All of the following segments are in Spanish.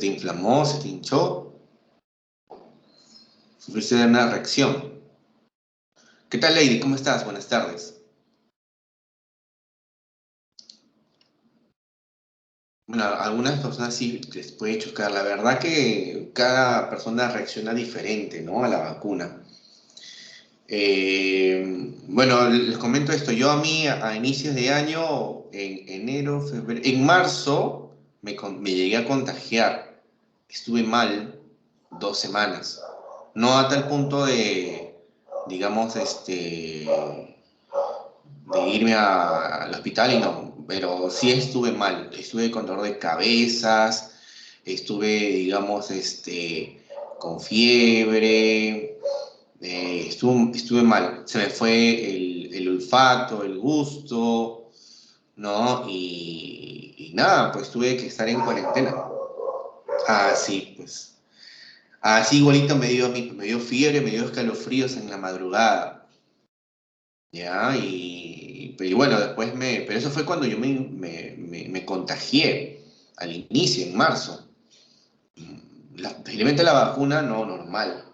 te inflamó? ¿Se te hinchó? ¿Sufriste de una reacción? ¿Qué tal, Lady? ¿Cómo estás? Buenas tardes. Bueno, a algunas personas sí les puede chocar. La verdad que cada persona reacciona diferente, ¿no? A la vacuna. Bueno, les comento esto. Yo a inicios de año, en enero, febrero, en marzo, me llegué a contagiar. Estuve mal 2 semanas. No a tal punto de, digamos, de irme al hospital y no, pero sí estuve mal. Estuve con dolor de cabezas, estuve, digamos, con fiebre. Estuve mal, se me fue el olfato, el gusto, ¿no? Y nada, pues tuve que estar en cuarentena. Ah, sí, pues. Así igualito me dio, me dio fiebre, me dio escalofríos en la madrugada, ¿ya? Y bueno, después pero eso fue cuando yo me contagié, al inicio, en marzo. Felizmente la vacuna, no, normal.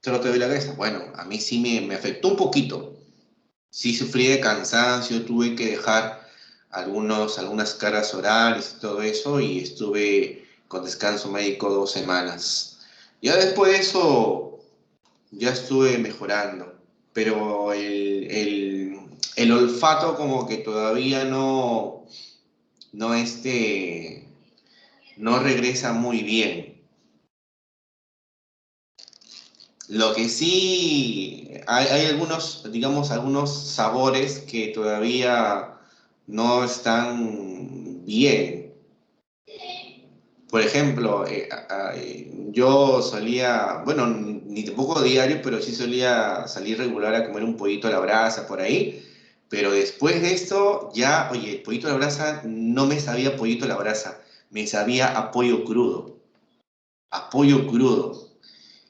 Solo te doy la cabeza. Bueno, a mí sí me afectó un poquito. Sí sufrí de cansancio, tuve que dejar algunas cargas horarias y todo eso, y estuve con descanso médico 2 semanas. Ya después de eso, ya estuve mejorando, pero el olfato como que todavía no, no regresa muy bien. Lo que sí, hay algunos, digamos, algunos sabores que todavía no están bien. Por ejemplo, yo solía, bueno, ni tampoco diario, pero sí solía salir regular a comer un pollito a la brasa por ahí. Pero después de esto, ya, oye, el pollito a la brasa no me sabía a pollito a la brasa, me sabía a pollo crudo, a pollo crudo.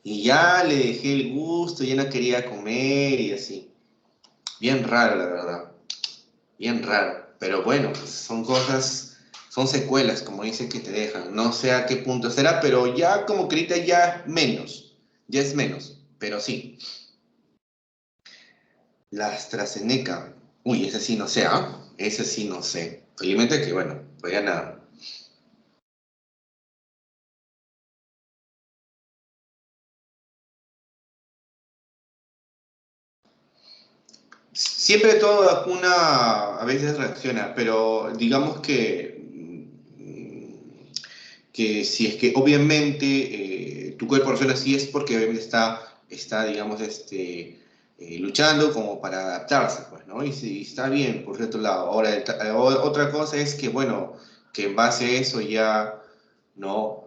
Y ya le dejé el gusto, ya no quería comer y así. Bien raro, la verdad. Bien raro. Pero bueno, pues son cosas, son secuelas, como dicen, que te dejan. No sé a qué punto será, pero ya como que ahorita ya menos. Ya es menos. Pero sí. La AstraZeneca. Uy, ese sí no sé, ¿ah? Ese sí no sé. Felizmente que, bueno, pues ya nada. Siempre toda vacuna a veces reacciona, pero digamos que si es que obviamente tu cuerpo reacciona así es porque obviamente está digamos, luchando como para adaptarse, pues, ¿no? Y si está bien, por cierto lado. Ahora, otra cosa es que, bueno, que en base a eso ya, ¿no?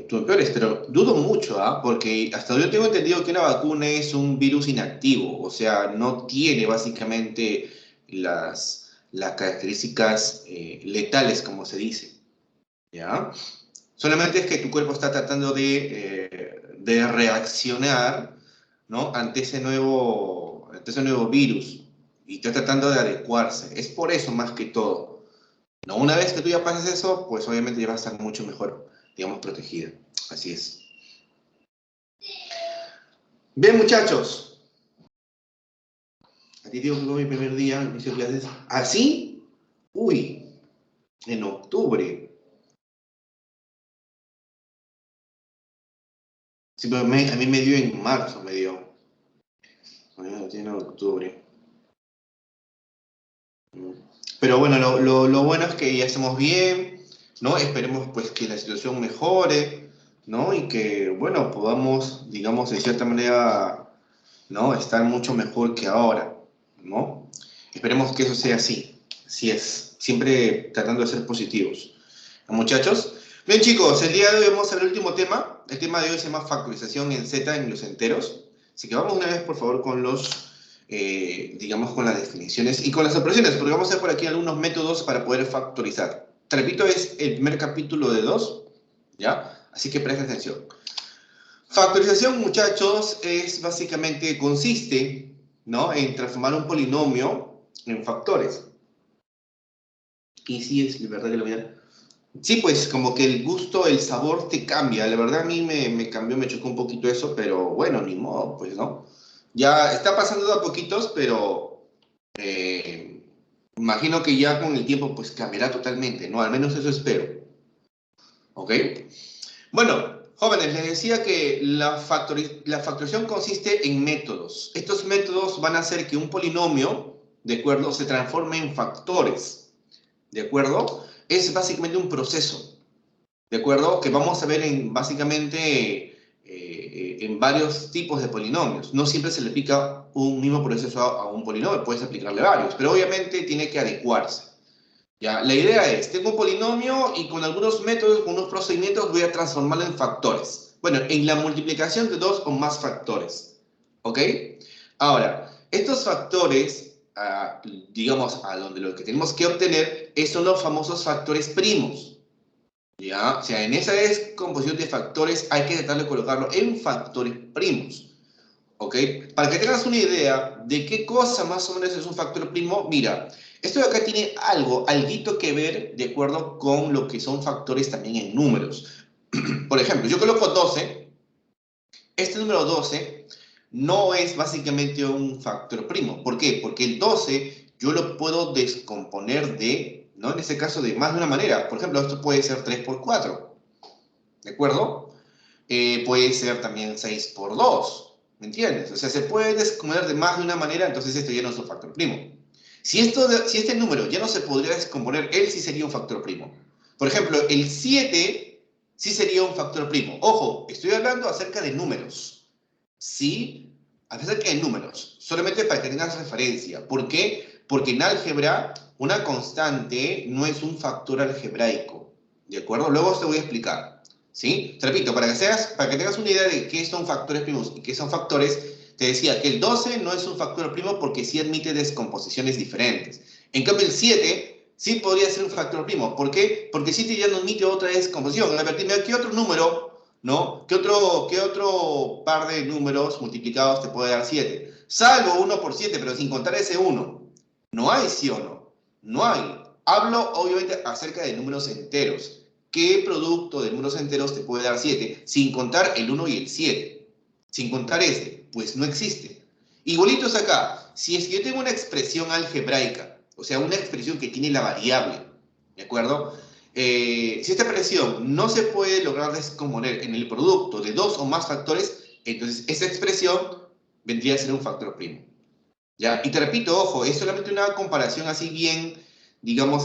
Tú empeores, pero dudo mucho, ¿ah? Porque hasta yo tengo entendido que una vacuna es un virus inactivo, o sea, no tiene básicamente las características letales, como se dice, ¿ya? Solamente es que tu cuerpo está tratando de reaccionar, ¿no? Ante ese nuevo virus y está tratando de adecuarse. Es por eso más que todo, ¿no? Una vez que tú ya pases eso, pues obviamente ya vas a estar mucho mejor, digamos, protegida. Así es. Bien, muchachos. A ti digo que fue mi primer día, inicio de clases. ¿Así? Uy, en octubre. Sí, pero a mí me dio en marzo, me dio. A mí me dio en octubre. Pero bueno, lo bueno es que ya estamos bien, ¿no? Esperemos pues que la situación mejore, ¿no? Y que, bueno, podamos, digamos, de cierta manera, ¿no? Estar mucho mejor que ahora, ¿no? Esperemos que eso sea así, así es, siempre tratando de ser positivos. Muchachos, bien chicos, el día de hoy vamos a ver el último tema. El tema de hoy se llama factorización en Z en los enteros. Así que vamos una vez, por favor, con digamos, con las definiciones y con las operaciones, porque vamos a ver por aquí algunos métodos para poder factorizar. Te repito, es el primer capítulo de dos, ¿ya? Así que presta atención. Factorización, muchachos, es básicamente, consiste, ¿no? En transformar un polinomio en factores. Y sí, es verdad que lo voy a Sí, pues como que el gusto, el sabor te cambia. La verdad a mí me cambió, me chocó un poquito eso, pero bueno, ni modo, pues, ¿no? Ya está pasando de a poquitos, pero eh, imagino que ya con el tiempo pues cambiará totalmente, ¿no? Al menos eso espero, ¿ok? Bueno, jóvenes, les decía que la factorización consiste en métodos. Estos métodos van a hacer que un polinomio, ¿de acuerdo?, se transforme en factores, ¿de acuerdo? Es básicamente un proceso. ¿De acuerdo? Que vamos a ver en, básicamente en varios tipos de polinomios. No siempre se le aplica un mismo proceso a un polinomio, puedes aplicarle varios, pero obviamente tiene que adecuarse. ¿Ya? La idea es, tengo un polinomio y con algunos métodos, con unos procedimientos voy a transformarlo en factores. Bueno, en la multiplicación de dos o más factores. ¿Ok? Ahora, estos factores, digamos, a donde lo que tenemos que obtener son los famosos factores primos. ¿Ya? O sea, en esa descomposición de factores hay que tratar de colocarlo en factores primos. ¿Ok? Para que tengas una idea de qué cosa más o menos es un factor primo, mira, esto de acá tiene alguito que ver de acuerdo con lo que son factores también en números. Por ejemplo, yo coloco 12, este número 12 no es básicamente un factor primo. ¿Por qué? Porque el 12 yo lo puedo descomponer de, ¿no? En este caso de más de una manera. Por ejemplo, esto puede ser 3 por 4. ¿De acuerdo? Puede ser también 6 por 2, ¿me entiendes? O sea, se puede descomponer de más de una manera, entonces esto ya no es un factor primo. Si este número ya no se podría descomponer, él sí sería un factor primo. Por ejemplo, el 7 sí sería un factor primo. Ojo, estoy hablando acerca de números. ¿Sí? Acerca de números. Solamente para que tengas referencia. ¿Por qué? Porque en álgebra una constante no es un factor algebraico. ¿De acuerdo? Luego te voy a explicar. ¿Sí? Te repito, para que tengas una idea de qué son factores primos y qué son factores, te decía que el 12 no es un factor primo porque sí admite descomposiciones diferentes. En cambio, el 7 sí podría ser un factor primo. ¿Por qué? Porque el 7 ya no admite otra descomposición. A ver, dime, ¿qué otro número, no? ¿Qué otro par de números multiplicados te puede dar 7? Salvo 1 por 7, pero sin contar ese 1. No hay, ¿sí o no? No hay. Hablo, obviamente, acerca de números enteros. ¿Qué producto de números enteros te puede dar 7? Sin contar el 1 y el 7. Sin contar este, pues no existe. Igualitos acá, si es que yo tengo una expresión algebraica, o sea, una expresión que tiene la variable, ¿de acuerdo? Si esta expresión no se puede lograr descomponer en el producto de dos o más factores, entonces esa expresión vendría a ser un factor primo. ¿Ya? Y te repito, ojo, es solamente una comparación así bien, digamos,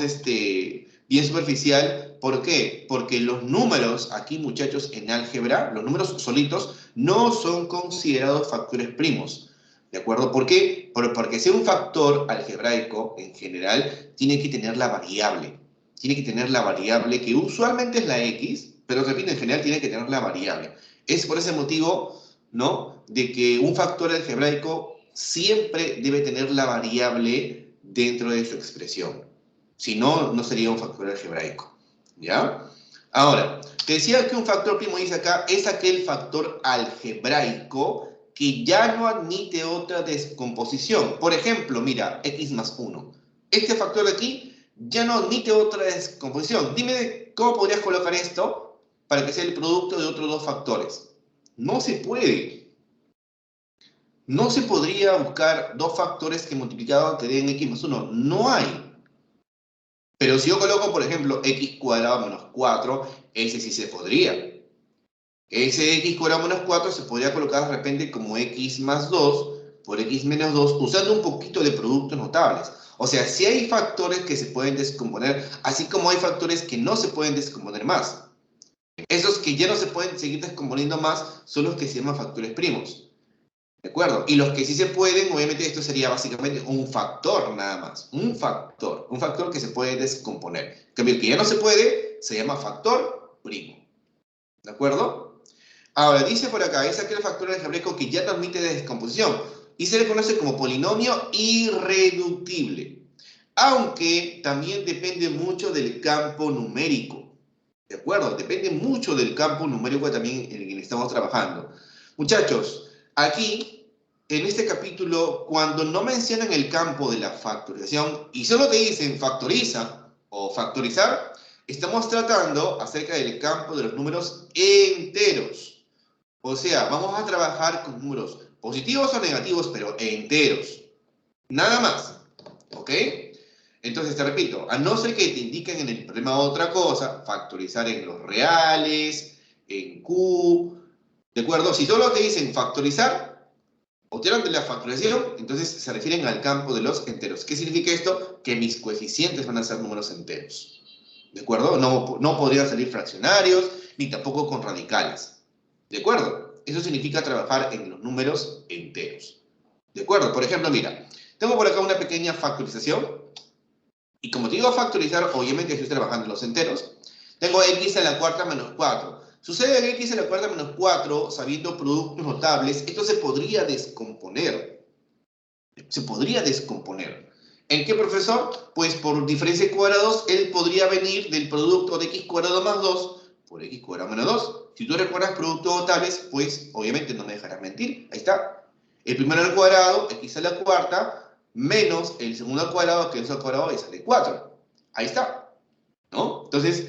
bien superficial. ¿Por qué? Porque los números aquí, muchachos, en álgebra, los números solitos, no son considerados factores primos. ¿De acuerdo? ¿Por qué? Porque ser un factor algebraico, en general, tiene que tener la variable. Tiene que tener la variable, que usualmente es la x, pero repito, en general tiene que tener la variable. Es por ese motivo, ¿no?, de que un factor algebraico siempre debe tener la variable dentro de su expresión. Si no, no sería un factor algebraico. ¿Ya? Ahora, te decía que un factor primo, dice acá, es aquel factor algebraico que ya no admite otra descomposición. Por ejemplo, mira, x más 1. Este factor de aquí ya no admite otra descomposición. Dime cómo podrías colocar esto para que sea el producto de otros dos factores. No se puede. No se podría buscar dos factores que multiplicados te den x más 1. No hay. Pero si yo coloco, por ejemplo, x cuadrado menos 4, ese sí se podría. Ese x cuadrado menos 4 se podría colocar de repente como x más 2 por x menos 2 usando un poquito de productos notables. O sea, sí hay factores que se pueden descomponer, así como hay factores que no se pueden descomponer más. Esos que ya no se pueden seguir descomponiendo más son los que se llaman factores primos. ¿De acuerdo? Y los que sí se pueden, obviamente esto sería básicamente un factor nada más. Un factor que se puede descomponer. En cambio, el que ya no se puede, se llama factor primo. ¿De acuerdo? Ahora, dice por acá, es aquel factor algebraico que ya no admite descomposición y se le conoce como polinomio irreductible. Aunque también depende mucho del campo numérico. ¿De acuerdo? Depende mucho del campo numérico también en el que estamos trabajando. Muchachos, aquí en este capítulo, cuando no mencionan el campo de la factorización y solo te dicen factoriza o factorizar, Estamos tratando acerca del campo de los números enteros. O sea, vamos a trabajar con números positivos o negativos, pero enteros. Nada más. ¿Ok? Entonces, te repito, a no ser que te indiquen en el problema otra cosa, factorizar en los reales, en Q, ¿de acuerdo? Si solo te dicen factorizar, o te hablan de la factorización, entonces se refieren al campo de los enteros. ¿Qué significa esto? Que mis coeficientes van a ser números enteros. ¿De acuerdo? No podrían salir fraccionarios, ni tampoco con radicales. ¿De acuerdo? Eso significa trabajar en los números enteros. ¿De acuerdo? Por ejemplo, mira, tengo por acá una pequeña factorización. Y como te digo factorizar, obviamente estoy trabajando en los enteros. Tengo x a la cuarta menos 4. Sucede que x a la cuarta menos 4, sabiendo productos notables, esto se podría descomponer. Se podría descomponer. ¿En qué, profesor? Pues por diferencia de cuadrados, él podría venir del producto de x cuadrado más 2 por x cuadrado menos 2. Si tú recuerdas productos notables, pues obviamente no me dejarás mentir. Ahí está. El primero al cuadrado, x a la cuarta, menos el segundo al cuadrado, que es al cuadrado, y sale 4. Ahí está. ¿No? Entonces,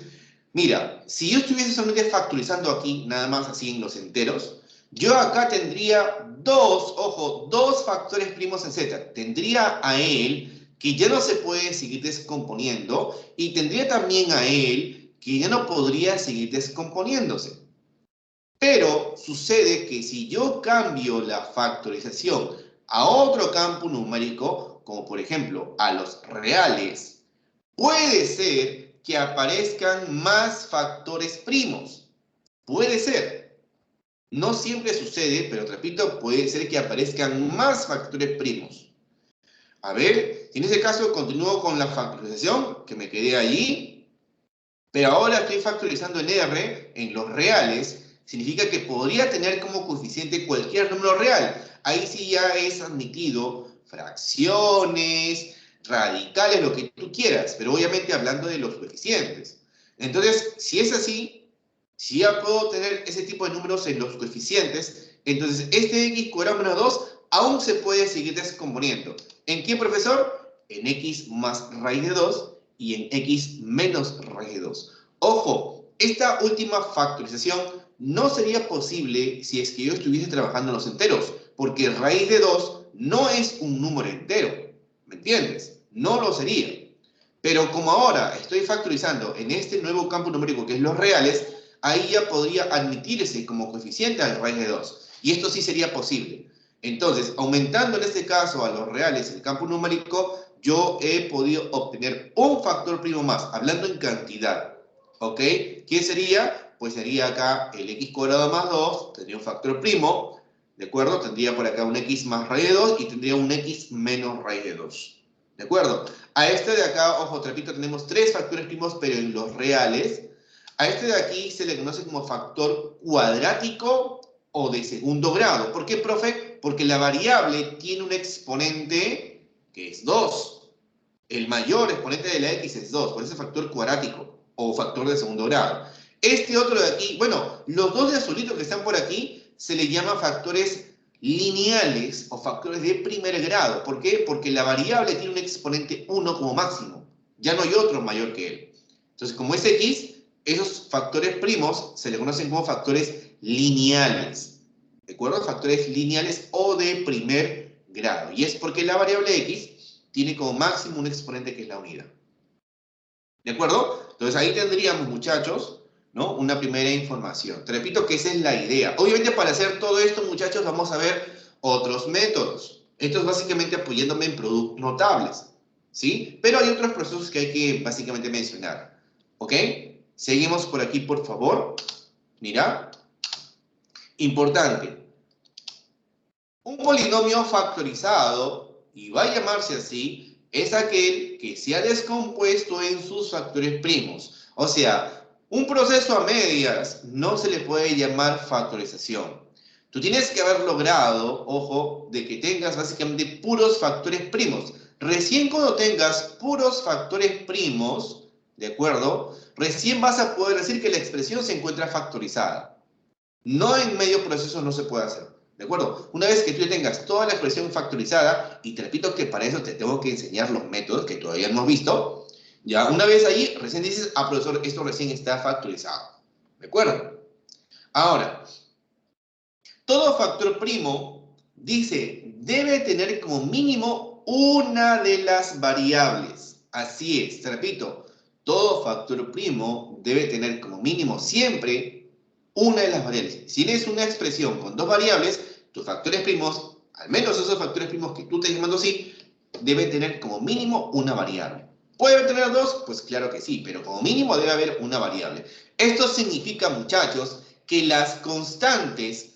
mira, si yo estuviese solamente factorizando aquí, nada más así en los enteros, yo acá tendría dos factores primos en z. Tendría a él, que ya no se puede seguir descomponiendo, y tendría también a él, que ya no podría seguir descomponiéndose. Pero sucede que si yo cambio la factorización a otro campo numérico, como por ejemplo a los reales, puede ser que aparezcan más factores primos. Puede ser. No siempre sucede, pero repito, puede ser que aparezcan más factores primos. A ver, en ese caso continúo con la factorización, que me quedé allí, pero ahora estoy factorizando en R, en los reales, significa que podría tener como coeficiente cualquier número real. Ahí sí ya es admitido fracciones, radicales, lo que tú quieras, pero obviamente hablando de los coeficientes. Entonces, si es así, si ya puedo tener ese tipo de números en los coeficientes, entonces este x cuadrado menos 2 aún se puede seguir descomponiendo. ¿En qué, profesor? En x más raíz de 2 y en x menos raíz de 2. Ojo, esta última factorización no sería posible si es que yo estuviese trabajando en los enteros, porque raíz de 2 no es un número entero, ¿me entiendes? No lo sería. Pero como ahora estoy factorizando en este nuevo campo numérico que es los reales, ahí ya podría admitirse como coeficiente a raíz de 2. Y esto sí sería posible. Entonces, aumentando en este caso a los reales el campo numérico, yo he podido obtener un factor primo más, hablando en cantidad. ¿Ok? ¿Qué sería? Pues sería acá el x cuadrado más 2, tendría un factor primo, ¿de acuerdo? Tendría por acá un x más raíz de 2 y tendría un x menos raíz de 2. ¿De acuerdo? A este de acá, ojo, te repito, tenemos 3 factores primos, pero en los reales. A este de aquí se le conoce como factor cuadrático o de segundo grado. ¿Por qué, profe? Porque la variable tiene un exponente que es 2. El mayor exponente de la x es 2, por ese factor cuadrático o factor de segundo grado. Este otro de aquí, bueno, los dos de azulito que están por aquí se les llama factores lineales o factores de primer grado. ¿Por qué? Porque la variable tiene un exponente 1 como máximo. Ya no hay otro mayor que él. Entonces, como es x, esos factores primos se le conocen como factores lineales. ¿De acuerdo? Factores lineales o de primer grado. Y es porque la variable x tiene como máximo un exponente que es la unidad. ¿De acuerdo? Entonces ahí tendríamos, muchachos, ¿no? Una primera información. Te repito que esa es la idea. Obviamente para hacer todo esto, muchachos, vamos a ver otros métodos. Esto es básicamente apoyándome en productos notables, ¿sí? Pero hay otros procesos que hay que básicamente mencionar, ¿ok? Seguimos por aquí, por favor. Mira. Importante. Un polinomio factorizado, y va a llamarse así, es aquel que se ha descompuesto en sus factores primos. O sea, un proceso a medias no se le puede llamar factorización. Tú tienes que haber logrado, ojo, de que tengas básicamente puros factores primos. Recién cuando tengas puros factores primos, ¿de acuerdo? Recién vas a poder decir que la expresión se encuentra factorizada. No en medio proceso no se puede hacer. ¿De acuerdo? Una vez que tú ya tengas toda la expresión factorizada, y te repito que para eso te tengo que enseñar los métodos que todavía no hemos visto, Ya, una vez ahí, recién dices, ah, profesor, esto recién está factorizado. ¿De acuerdo? Ahora, todo factor primo, dice, debe tener como mínimo una de las variables. Así es, te repito, todo factor primo debe tener como mínimo siempre una de las variables. Si tienes una expresión con dos variables, tus factores primos, al menos esos factores primos que tú estés llamando así, deben tener como mínimo una variable. ¿Puede tener dos? Pues claro que sí, pero como mínimo debe haber una variable. Esto significa, muchachos, que las constantes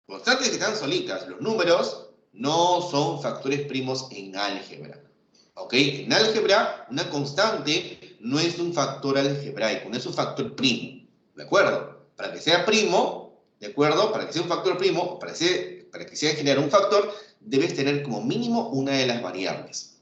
que están solitas, los números, no son factores primos en álgebra. ¿Ok? En álgebra, una constante no es un factor algebraico, no es un factor primo. ¿De acuerdo? Para que sea primo, ¿de acuerdo? Para que sea un factor primo, para que sea generar un factor, debes tener como mínimo una de las variables.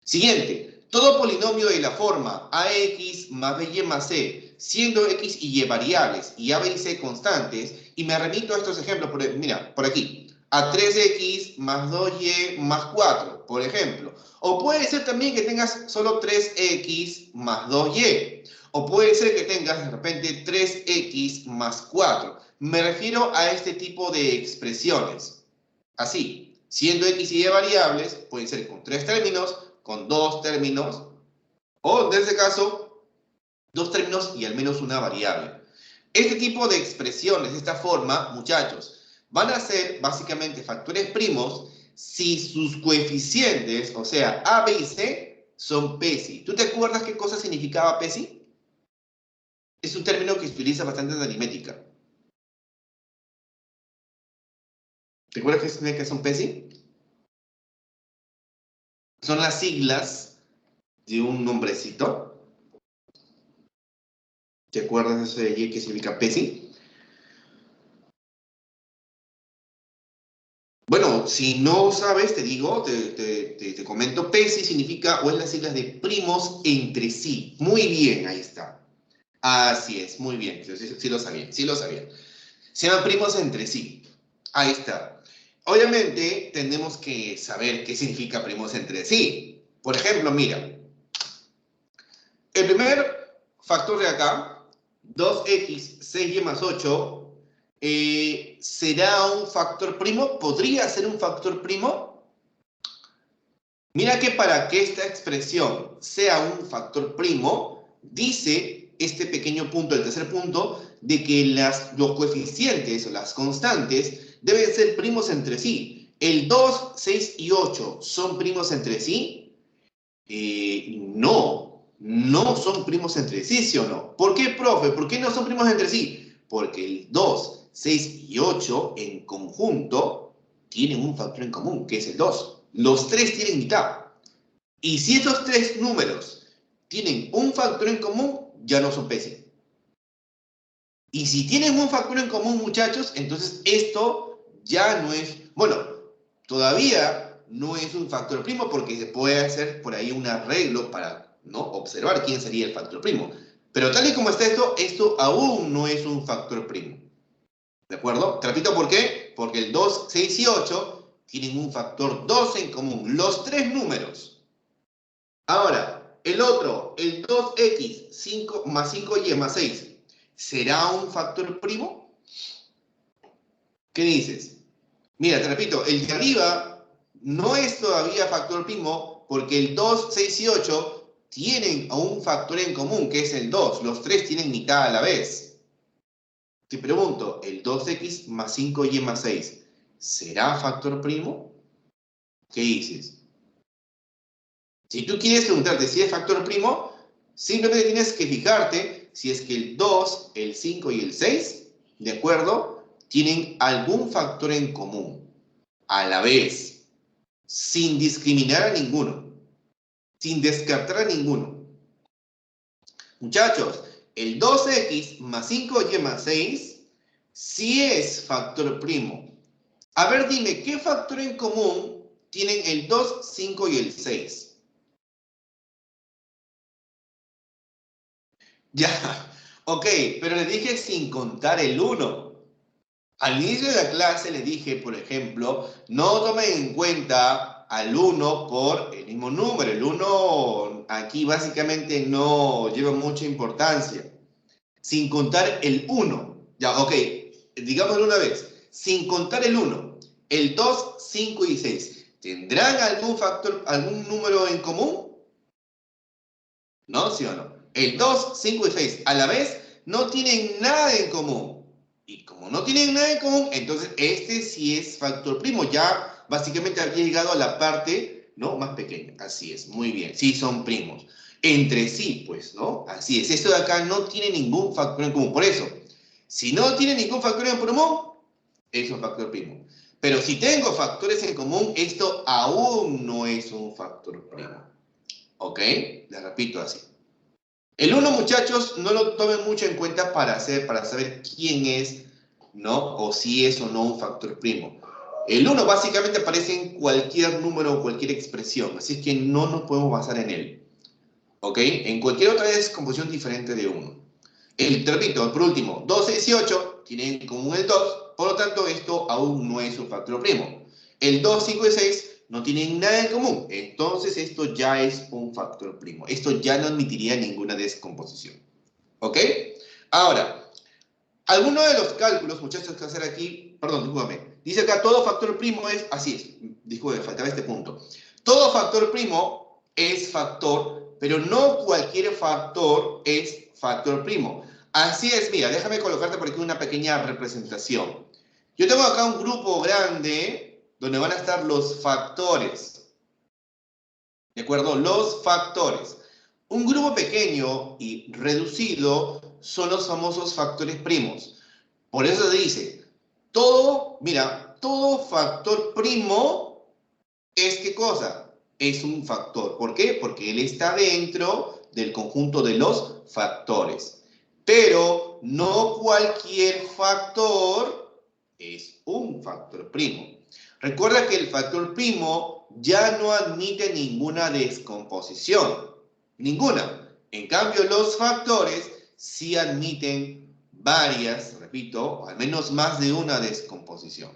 Siguiente, todo polinomio de la forma ax más by más c, siendo x y y variables y a, b y c constantes, y me remito a estos ejemplos, mira, por aquí, a 3x más 2y más 4, por ejemplo. O puede ser también que tengas solo 3x más 2y, o puede ser que tengas de repente 3x más 4. Me refiero a este tipo de expresiones. Así, siendo x y y variables, pueden ser con 3 términos, con 2 términos, o en este caso, 2 términos y al menos una variable. Este tipo de expresiones, de esta forma, muchachos, van a ser básicamente factores primos si sus coeficientes, o sea, a, b y c, son PESI. ¿Tú te acuerdas qué cosa significaba PESI? Es un término que se utiliza bastante en aritmética. ¿Te acuerdas qué son PESI? Son las siglas de un nombrecito. ¿Te acuerdas de eso que significa PESI? Bueno, si no sabes, te digo, te comento, PESI significa, o es las siglas de primos entre sí. Muy bien, ahí está. Así es, muy bien. Sí lo sabía, sí lo sabía. Se llaman primos entre sí. Ahí está. Obviamente, tenemos que saber qué significa primos entre sí. Por ejemplo, mira. El primer factor de acá, 2x, 6y más 8, ¿será un factor primo? ¿Podría ser un factor primo? Mira que para que esta expresión sea un factor primo, dice este pequeño punto, el tercer punto, de que los coeficientes o las constantes deben ser primos entre sí. ¿El 2, 6 y 8 son primos entre sí? No son primos entre sí, ¿sí o no? ¿Por qué, profe? ¿Por qué no son primos entre sí? Porque el 2, 6 y 8 en conjunto tienen un factor en común, que es el 2. Los tres tienen mitad. Y si estos tres números tienen un factor en común, ya no son PESI. Y si tienen un factor en común, muchachos, entonces esto ya no es, bueno, todavía no es un factor primo porque se puede hacer por ahí un arreglo para, ¿no?, observar quién sería el factor primo. Pero tal y como está esto aún no es un factor primo. ¿De acuerdo? Te repito por qué. Porque el 2, 6 y 8 tienen un factor 2 en común. Los tres números. Ahora, el otro, el 2x 5 más 5y más 6, ¿será un factor primo? ¿Qué dices? Mira, te repito, el de arriba no es todavía factor primo porque el 2, 6 y 8 tienen un factor en común, que es el 2. Los tres tienen mitad a la vez. Te pregunto, ¿el 2x más 5y más 6 será factor primo? ¿Qué dices? Si tú quieres preguntarte si es factor primo, simplemente tienes que fijarte si es que el 2, el 5 y el 6, ¿de acuerdo?, tienen algún factor en común a la vez, sin discriminar a ninguno, sin descartar a ninguno. Muchachos, el 2x más 5y más 6 sí es factor primo. A ver, dime, ¿qué factor en común tienen el 2, 5 y el 6? Ya, ok, pero les dije sin contar el 1. Al inicio de la clase les dije, por ejemplo, no tomen en cuenta al 1 por el mismo número. El 1 aquí básicamente no lleva mucha importancia. Sin contar el 1. Ya, ok. Digámoslo una vez. Sin contar el 1, el 2, 5 y 6. ¿Tendrán algún factor, algún número en común? ¿No? ¿Sí o no? El 2, 5 y 6 a la vez no tienen nada en común. Y como no tienen nada en común, entonces este sí es factor primo. Ya básicamente había llegado a la parte, ¿no?, más pequeña. Así es, muy bien. Sí son primos. Entre sí, pues, ¿no? Así es. Esto de acá no tiene ningún factor en común. Por eso, si no tiene ningún factor en común, es un factor primo. Pero si tengo factores en común, esto aún no es un factor primo. ¿Ok? Les repito así. El 1, muchachos, no lo tomen mucho en cuenta para saber quién es, ¿no? O si es o no un factor primo. El 1 básicamente aparece en cualquier número o cualquier expresión, así es que no nos podemos basar en él. ¿Ok? En cualquier otra descomposición diferente de 1. Te repito, por último, 2, 6 y 8 tienen en común el 2, por lo tanto esto aún no es un factor primo. El 2, 5 y 6 no tienen nada en común, entonces esto ya es un factor primo. Esto ya no admitiría ninguna descomposición. ¿Ok? Ahora, alguno de los cálculos, muchachos, que hacer aquí, perdón, discúlpame, dice acá todo factor primo es, así es, disculpe, faltaba este punto. Todo factor primo es factor, pero no cualquier factor es factor primo. Así es, mira, déjame colocarte por aquí una pequeña representación. Yo tengo acá un grupo grande donde van a estar los factores. ¿De acuerdo? Los factores. Un grupo pequeño y reducido son los famosos factores primos. Por eso se dice, todo factor primo es ¿qué cosa? Es un factor. ¿Por qué? Porque él está dentro del conjunto de los factores. Pero no cualquier factor es un factor primo. Recuerda que el factor primo ya no admite ninguna descomposición. Ninguna. En cambio, los factores sí admiten varias, repito, o al menos más de una descomposición.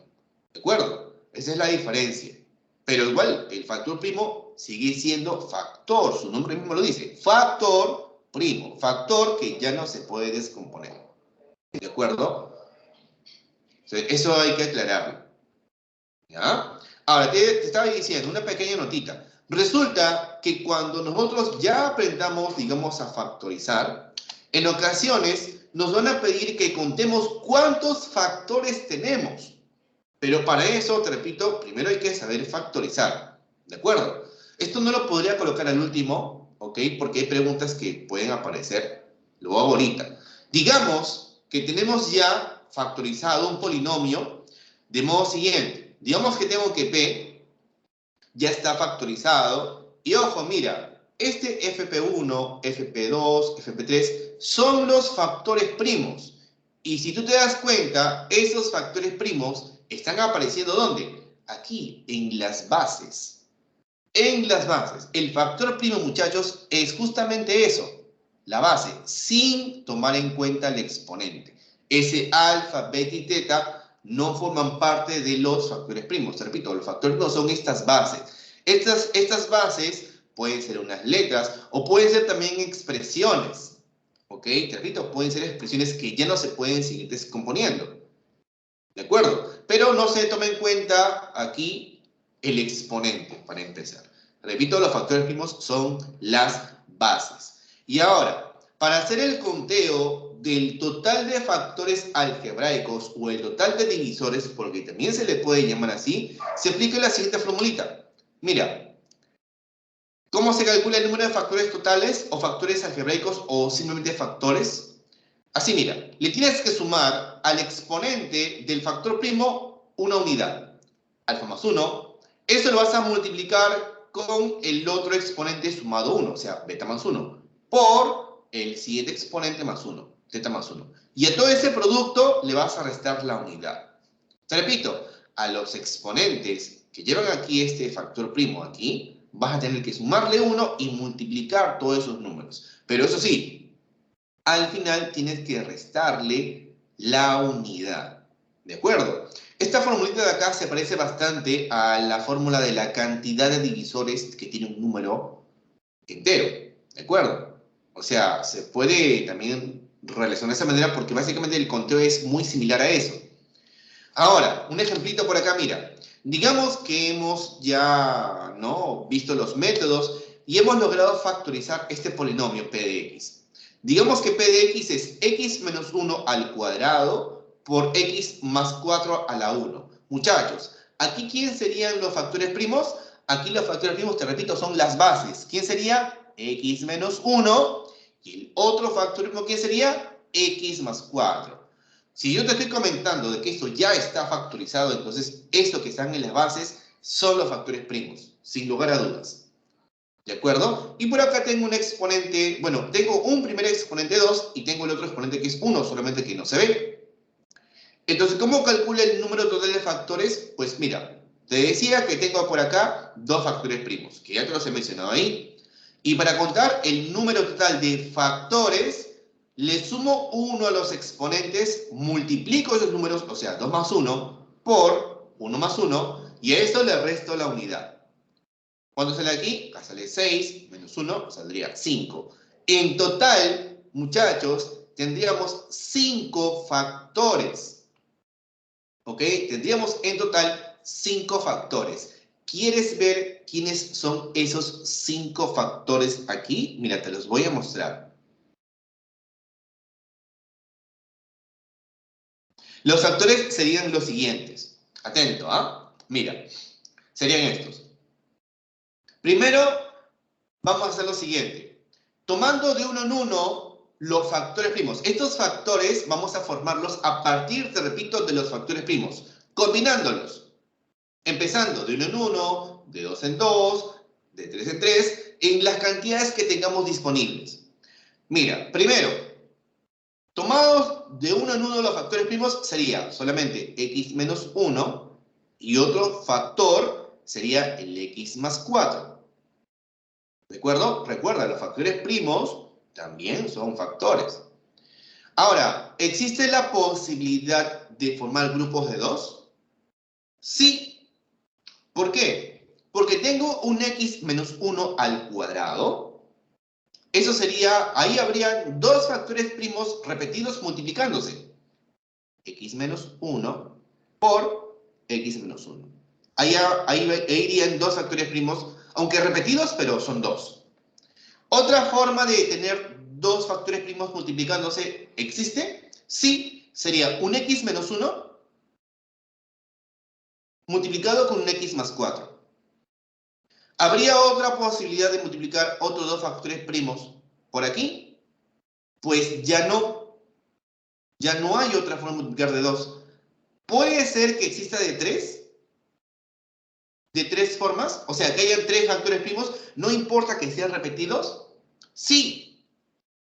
¿De acuerdo? Esa es la diferencia. Pero igual, el factor primo sigue siendo factor. Su nombre mismo lo dice. Factor primo. Factor que ya no se puede descomponer. ¿De acuerdo? Eso hay que aclararlo. ¿Ya? Ahora, te estaba diciendo una pequeña notita. Resulta que cuando nosotros ya aprendamos, digamos, a factorizar, en ocasiones nos van a pedir que contemos cuántos factores tenemos. Pero para eso, te repito, primero hay que saber factorizar. ¿De acuerdo? Esto no lo podría colocar al último, ¿ok? Porque hay preguntas que pueden aparecer. Lo hago ahorita. Digamos que tenemos ya factorizado un polinomio de modo siguiente. Digamos que tengo que P ya está factorizado. Y ojo, mira, este FP1, FP2, FP3 son los factores primos. Y si tú te das cuenta, esos factores primos están apareciendo ¿dónde? Aquí, en las bases. En las bases. El factor primo, muchachos, es justamente eso. La base, sin tomar en cuenta el exponente. Ese alfa, beta y teta no forman parte de los factores primos. Te repito, los factores primos son estas bases. Estas bases pueden ser unas letras o pueden ser también expresiones. ¿Ok? Te repito, pueden ser expresiones que ya no se pueden seguir descomponiendo. ¿De acuerdo? Pero no se toma en cuenta aquí el exponente, para empezar. Repito, los factores primos son las bases. Y ahora, para hacer el conteo del total de factores algebraicos o el total de divisores, porque también se le puede llamar así, se aplica la siguiente formulita. Mira, ¿cómo se calcula el número de factores totales o factores algebraicos o simplemente factores? Así, mira, le tienes que sumar al exponente del factor primo una unidad, alfa más 1. Eso lo vas a multiplicar con el otro exponente sumado 1, o sea, beta más 1, por el siguiente exponente más 1, teta más 1. Y a todo ese producto le vas a restar la unidad. Te repito, a los exponentes que llevan aquí este factor primo aquí, vas a tener que sumarle 1 y multiplicar todos esos números. Pero eso sí, al final tienes que restarle la unidad. ¿De acuerdo? Esta formulita de acá se parece bastante a la fórmula de la cantidad de divisores que tiene un número entero. ¿De acuerdo? O sea, se puede también relacionar de esa manera porque básicamente el conteo es muy similar a eso. Ahora, un ejemplito por acá, mira. Digamos que hemos ya, ¿no?, visto los métodos y hemos logrado factorizar este polinomio p de x. Digamos que p de x es x menos 1 al cuadrado por x más 4 a la 1. Muchachos, ¿aquí quién serían los factores primos? Aquí los factores primos, te repito, son las bases. ¿Quién sería? X menos 1. Y el otro factor primo, ¿quién sería? X más 4. Si yo te estoy comentando de que esto ya está factorizado, entonces esto que están en las bases son los factores primos, sin lugar a dudas. ¿De acuerdo? Y por acá tengo un exponente, bueno, tengo un primer exponente 2 y tengo el otro exponente que es 1, solamente que no se ve. Entonces, ¿cómo calculo el número total de factores? Pues mira, te decía que tengo por acá dos factores primos, que ya te los he mencionado ahí. Y para contar el número total de factores, le sumo 1 a los exponentes, multiplico esos números, o sea, 2 más 1, por 1 más 1, y a esto le resto la unidad. ¿Cuánto sale aquí? Acá sale 6, menos 1, saldría 5. En total, muchachos, tendríamos 5 factores. ¿Ok? Tendríamos en total 5 factores. ¿Quieres ver quiénes son esos 5 factores aquí? Mira, te los voy a mostrar. Los factores serían los siguientes. Atento, ¿ah? Mira, serían estos. Primero, vamos a hacer lo siguiente. Tomando de uno en uno los factores primos. Estos factores vamos a formarlos a partir, te repito, de los factores primos. Combinándolos. Empezando de 1 en 1, de 2 en 2, de 3 en 3, en las cantidades que tengamos disponibles. Mira, primero, tomados de 1 en 1 los factores primos sería solamente x menos 1 y otro factor sería el x más 4. ¿De acuerdo? Recuerda, los factores primos también son factores. Ahora, ¿existe la posibilidad de formar grupos de 2? Sí. ¿Por qué? Porque tengo un x menos 1 al cuadrado. Eso sería, ahí habrían dos factores primos repetidos multiplicándose. X menos 1 por x menos 1. Ahí irían dos factores primos, aunque repetidos, pero son dos. ¿Otra forma de tener dos factores primos multiplicándose existe? Sí, sería un x menos 1 multiplicado con un x más 4. ¿Habría otra posibilidad de multiplicar otros dos factores primos por aquí? Pues ya no. Ya no hay otra forma de multiplicar de 2. ¿Puede ser que exista de 3? ¿De 3 formas? O sea, que hayan 3 factores primos, no importa que sean repetidos. Sí.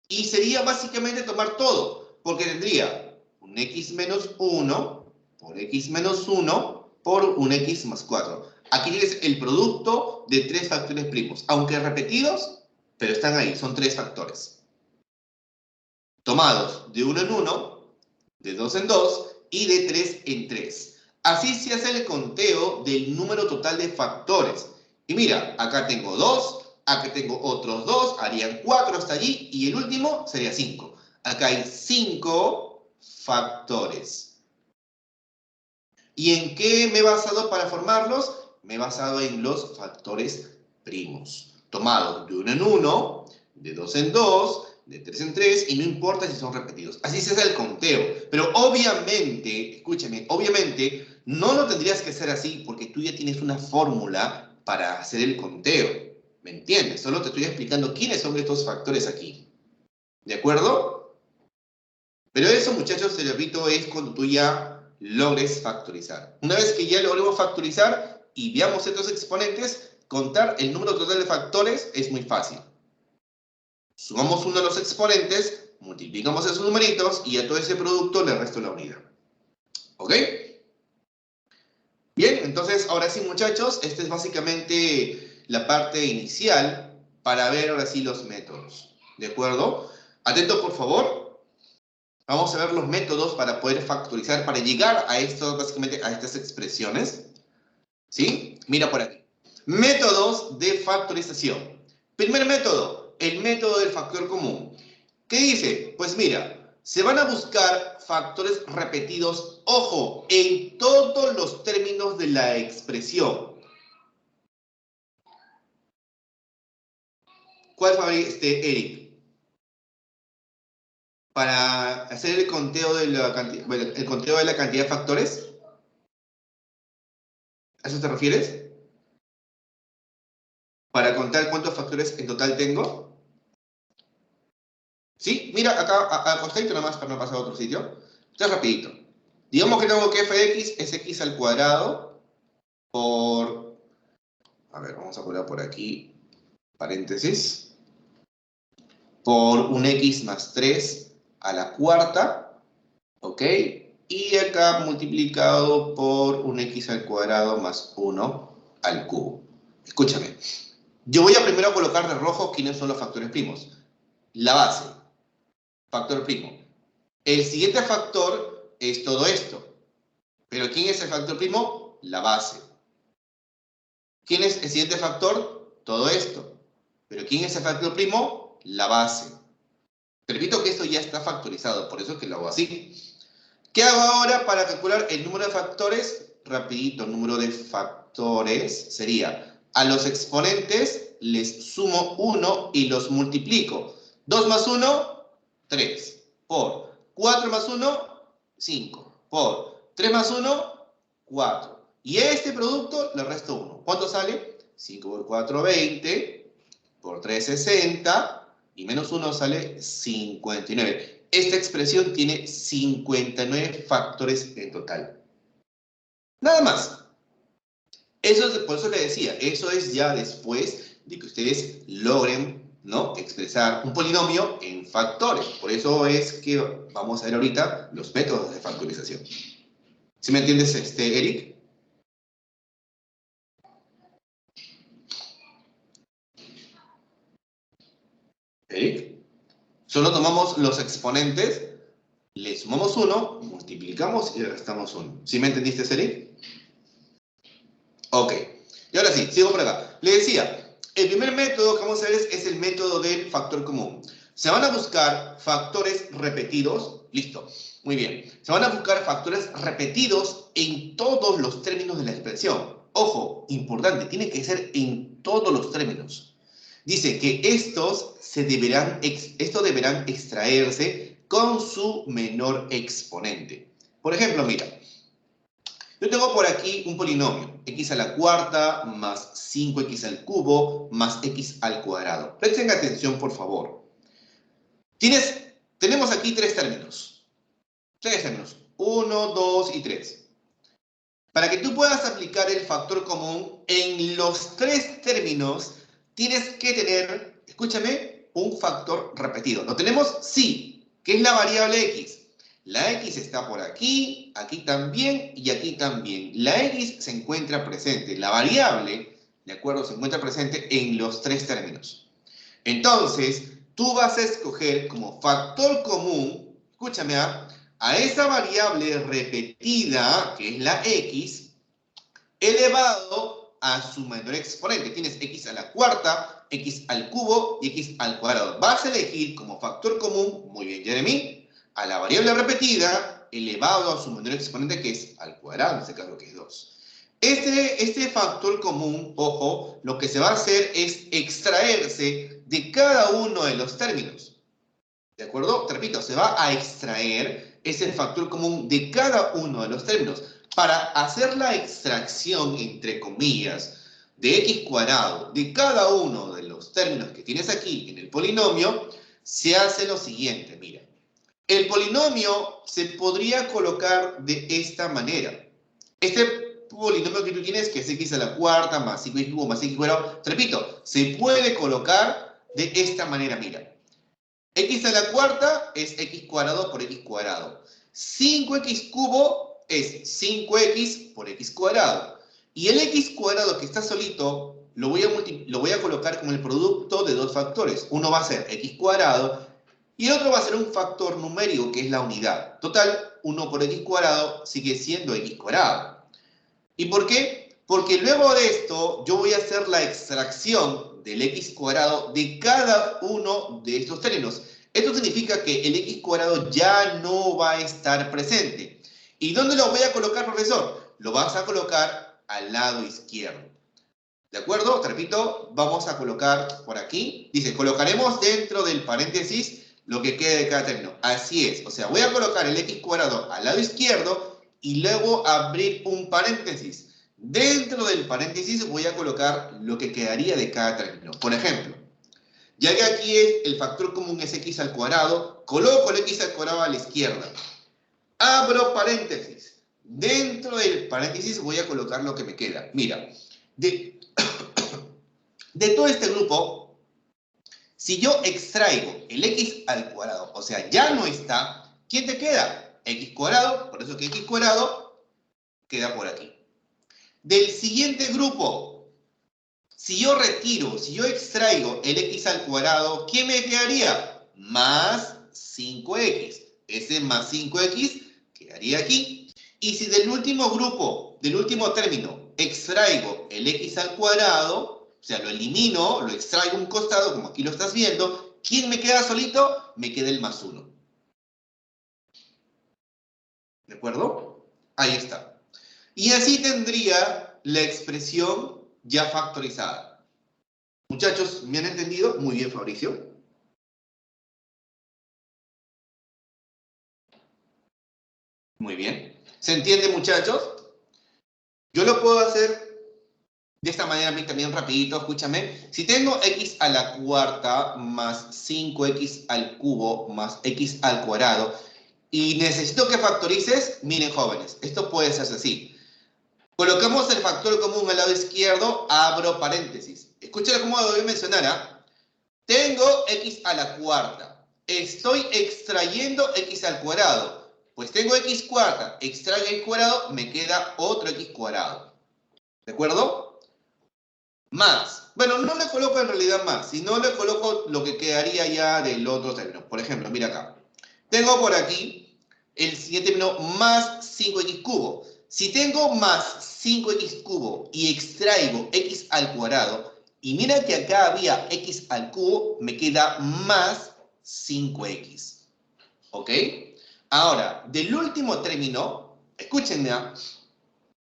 Y sería básicamente tomar todo, porque tendría un x menos 1 por x menos 1 por un x más 4. Aquí tienes el producto de 3 factores primos, aunque repetidos, pero están ahí, son 3 factores. Tomados de 1 en 1, de 2 en 2 y de 3 en 3. Así se hace el conteo del número total de factores. Y mira, acá tengo 2, acá tengo otros 2, harían 4 hasta allí, y el último sería 5. Acá hay 5 factores. ¿Y en qué me he basado para formarlos? Me he basado en los factores primos. Tomados de 1 en 1, de 2 en 2, de 3 en 3, y no importa si son repetidos. Así se hace el conteo. Pero obviamente, escúchame, obviamente no lo tendrías que hacer así porque tú ya tienes una fórmula para hacer el conteo. ¿Me entiendes? Solo te estoy explicando quiénes son estos factores aquí. ¿De acuerdo? Pero eso, muchachos, te lo repito, es cuando tú ya logres factorizar. Una vez que ya logremos factorizar y veamos estos exponentes, contar el número total de factores es muy fácil. Sumamos uno de los exponentes, multiplicamos esos numeritos y a todo ese producto le resto la unidad. ¿Ok? Bien, entonces ahora sí, muchachos, esta es básicamente la parte inicial para ver ahora sí los métodos. ¿De acuerdo? Atento, por favor. Vamos a ver los métodos para poder factorizar, para llegar a esto, básicamente a estas expresiones. ¿Sí? Mira por aquí. Métodos de factorización. Primer método, el método del factor común. ¿Qué dice? Pues mira, se van a buscar factores repetidos, ojo, en todos los términos de la expresión. ¿Cuál fue, Eric? Para hacer el conteo de la cantidad, bueno, el conteo de la cantidad de factores. ¿A eso te refieres? Para contar cuántos factores en total tengo. ¿Sí? Mira, acá acostadito nomás para no pasar a otro sitio. Esto es rapidito. Digamos que tengo que f de x es x al cuadrado por... A ver, vamos a poner por aquí paréntesis. Por un x más 3 a la cuarta. ¿Ok? Y acá multiplicado por un x al cuadrado más 1 al cubo. Escúchame. Yo voy a primero colocar de rojo quiénes son los factores primos. La base. Factor primo. El siguiente factor es todo esto. ¿Pero quién es el factor primo? La base. ¿Quién es el siguiente factor? Todo esto. ¿Pero quién es el factor primo? La base. Te repito que esto ya está factorizado, por eso es que lo hago así. ¿Qué hago ahora para calcular el número de factores? Rapidito, el número de factores sería, a los exponentes les sumo 1 y los multiplico. 2 más 1, 3. Por 4 más 1, 5. Por 3 más 1, 4. Y a este producto le resto 1. ¿Cuánto sale? 5 por 4, 20. Por 3, 60. Y menos 1 sale 59. Esta expresión tiene 59 factores en total. Nada más. Eso es, por eso le decía, eso es ya después de que ustedes logren, ¿no?, expresar un polinomio en factores. Por eso es que vamos a ver ahorita los métodos de factorización. ¿Sí me entiendes, Eric? ¿Eric? Solo tomamos los exponentes, le sumamos 1, multiplicamos y le restamos 1. ¿Sí me entendiste, Eric? Ok. Y ahora sí, sigo por acá. Le decía, el primer método que vamos a ver es el método del factor común. Se van a buscar factores repetidos. Listo. Muy bien. Se van a buscar factores repetidos en todos los términos de la expresión. Ojo, importante, tiene que ser en todos los términos. Dice que estos deberán extraerse con su menor exponente. Por ejemplo, mira. Yo tengo por aquí un polinomio, x a la cuarta más 5x al cubo más x al cuadrado. Presten atención, por favor. Tenemos aquí tres términos. 1, 2 y 3. Para que tú puedas aplicar el factor común en los tres términos, tienes que tener, escúchame, un factor repetido. ¿Lo tenemos? Sí, que es la variable x. La x está por aquí, aquí también y aquí también. La x se encuentra presente. La variable, ¿de acuerdo?, se encuentra presente en los tres términos. Entonces, tú vas a escoger como factor común, escúchame, a esa variable repetida, que es la x, elevado a su menor exponente. Tienes x a la cuarta, x al cubo y x al cuadrado. Vas a elegir como factor común, muy bien, Jeremy, a la variable repetida elevado a su menor exponente, que es al cuadrado, en este caso que es 2. Este factor común, ojo, lo que se va a hacer es extraerse de cada uno de los términos. ¿De acuerdo? Te repito, se va a extraer ese factor común de cada uno de los términos. Para hacer la extracción, entre comillas, de x cuadrado de cada uno de los términos que tienes aquí en el polinomio, se hace lo siguiente, mira. El polinomio se podría colocar de esta manera. Este polinomio que tú tienes, que es x a la cuarta más 5x cubo más x cuadrado, te repito, se puede colocar de esta manera, mira. X a la cuarta es x cuadrado por x cuadrado. 5x cubo es 5x por x cuadrado. Y el x cuadrado que está solito lo voy a colocar como el producto de dos factores. Uno va a ser x cuadrado Y el otro va a ser un factor numérico, que es la unidad. Total, 1 por x cuadrado sigue siendo x cuadrado. ¿Y por qué? Porque luego de esto, yo voy a hacer la extracción del x cuadrado de cada uno de estos términos. Esto significa que el x cuadrado ya no va a estar presente. ¿Y dónde lo voy a colocar, profesor? Lo vas a colocar al lado izquierdo. ¿De acuerdo? Te repito, vamos a colocar por aquí. Dice, colocaremos dentro del paréntesis lo que quede de cada término. Así es. O sea, voy a colocar el x cuadrado al lado izquierdo y luego abrir un paréntesis. Dentro del paréntesis voy a colocar lo que quedaría de cada término. Por ejemplo, ya que aquí el factor común es x al cuadrado, coloco el x al cuadrado a la izquierda. Abro paréntesis. Dentro del paréntesis voy a colocar lo que me queda. Mira, de todo este grupo, si yo extraigo el x al cuadrado, o sea, ya no está, ¿quién te queda? X cuadrado, por eso que x cuadrado queda por aquí. Del siguiente grupo, si yo extraigo el x al cuadrado, ¿quién me quedaría? Más 5x. Ese más 5x quedaría aquí. Y si del último grupo, del último término, extraigo el x al cuadrado, o sea, lo elimino, lo extraigo a un costado, como aquí lo estás viendo, ¿quién me queda solito? Me queda el más 1. ¿De acuerdo? Ahí está. Y así tendría la expresión ya factorizada. Muchachos, ¿me han entendido? Muy bien, Fabricio. Muy bien. ¿Se entiende, muchachos? Yo lo puedo hacer de esta manera también rapidito, escúchame. Si tengo x a la cuarta más 5x al cubo más x al cuadrado y necesito que factorices, miren jóvenes, esto puede ser así. Colocamos el factor común al lado izquierdo, abro paréntesis. Escúchalo cómo lo voy a mencionar, ¿ah? Tengo x a la cuarta. Estoy extrayendo x al cuadrado. Pues tengo x cuarta, extraigo x cuadrado, me queda otro x cuadrado. ¿De acuerdo? Más. Bueno, no le coloco en realidad más, sino le coloco lo que quedaría ya del otro término. Por ejemplo, mira acá. Tengo por aquí el siguiente término más 5x cubo. Si tengo más 5x cubo y extraigo x al cuadrado, y mira que acá había x al cubo, me queda más 5x. ¿Ok? Ahora, del último término, escúchenme,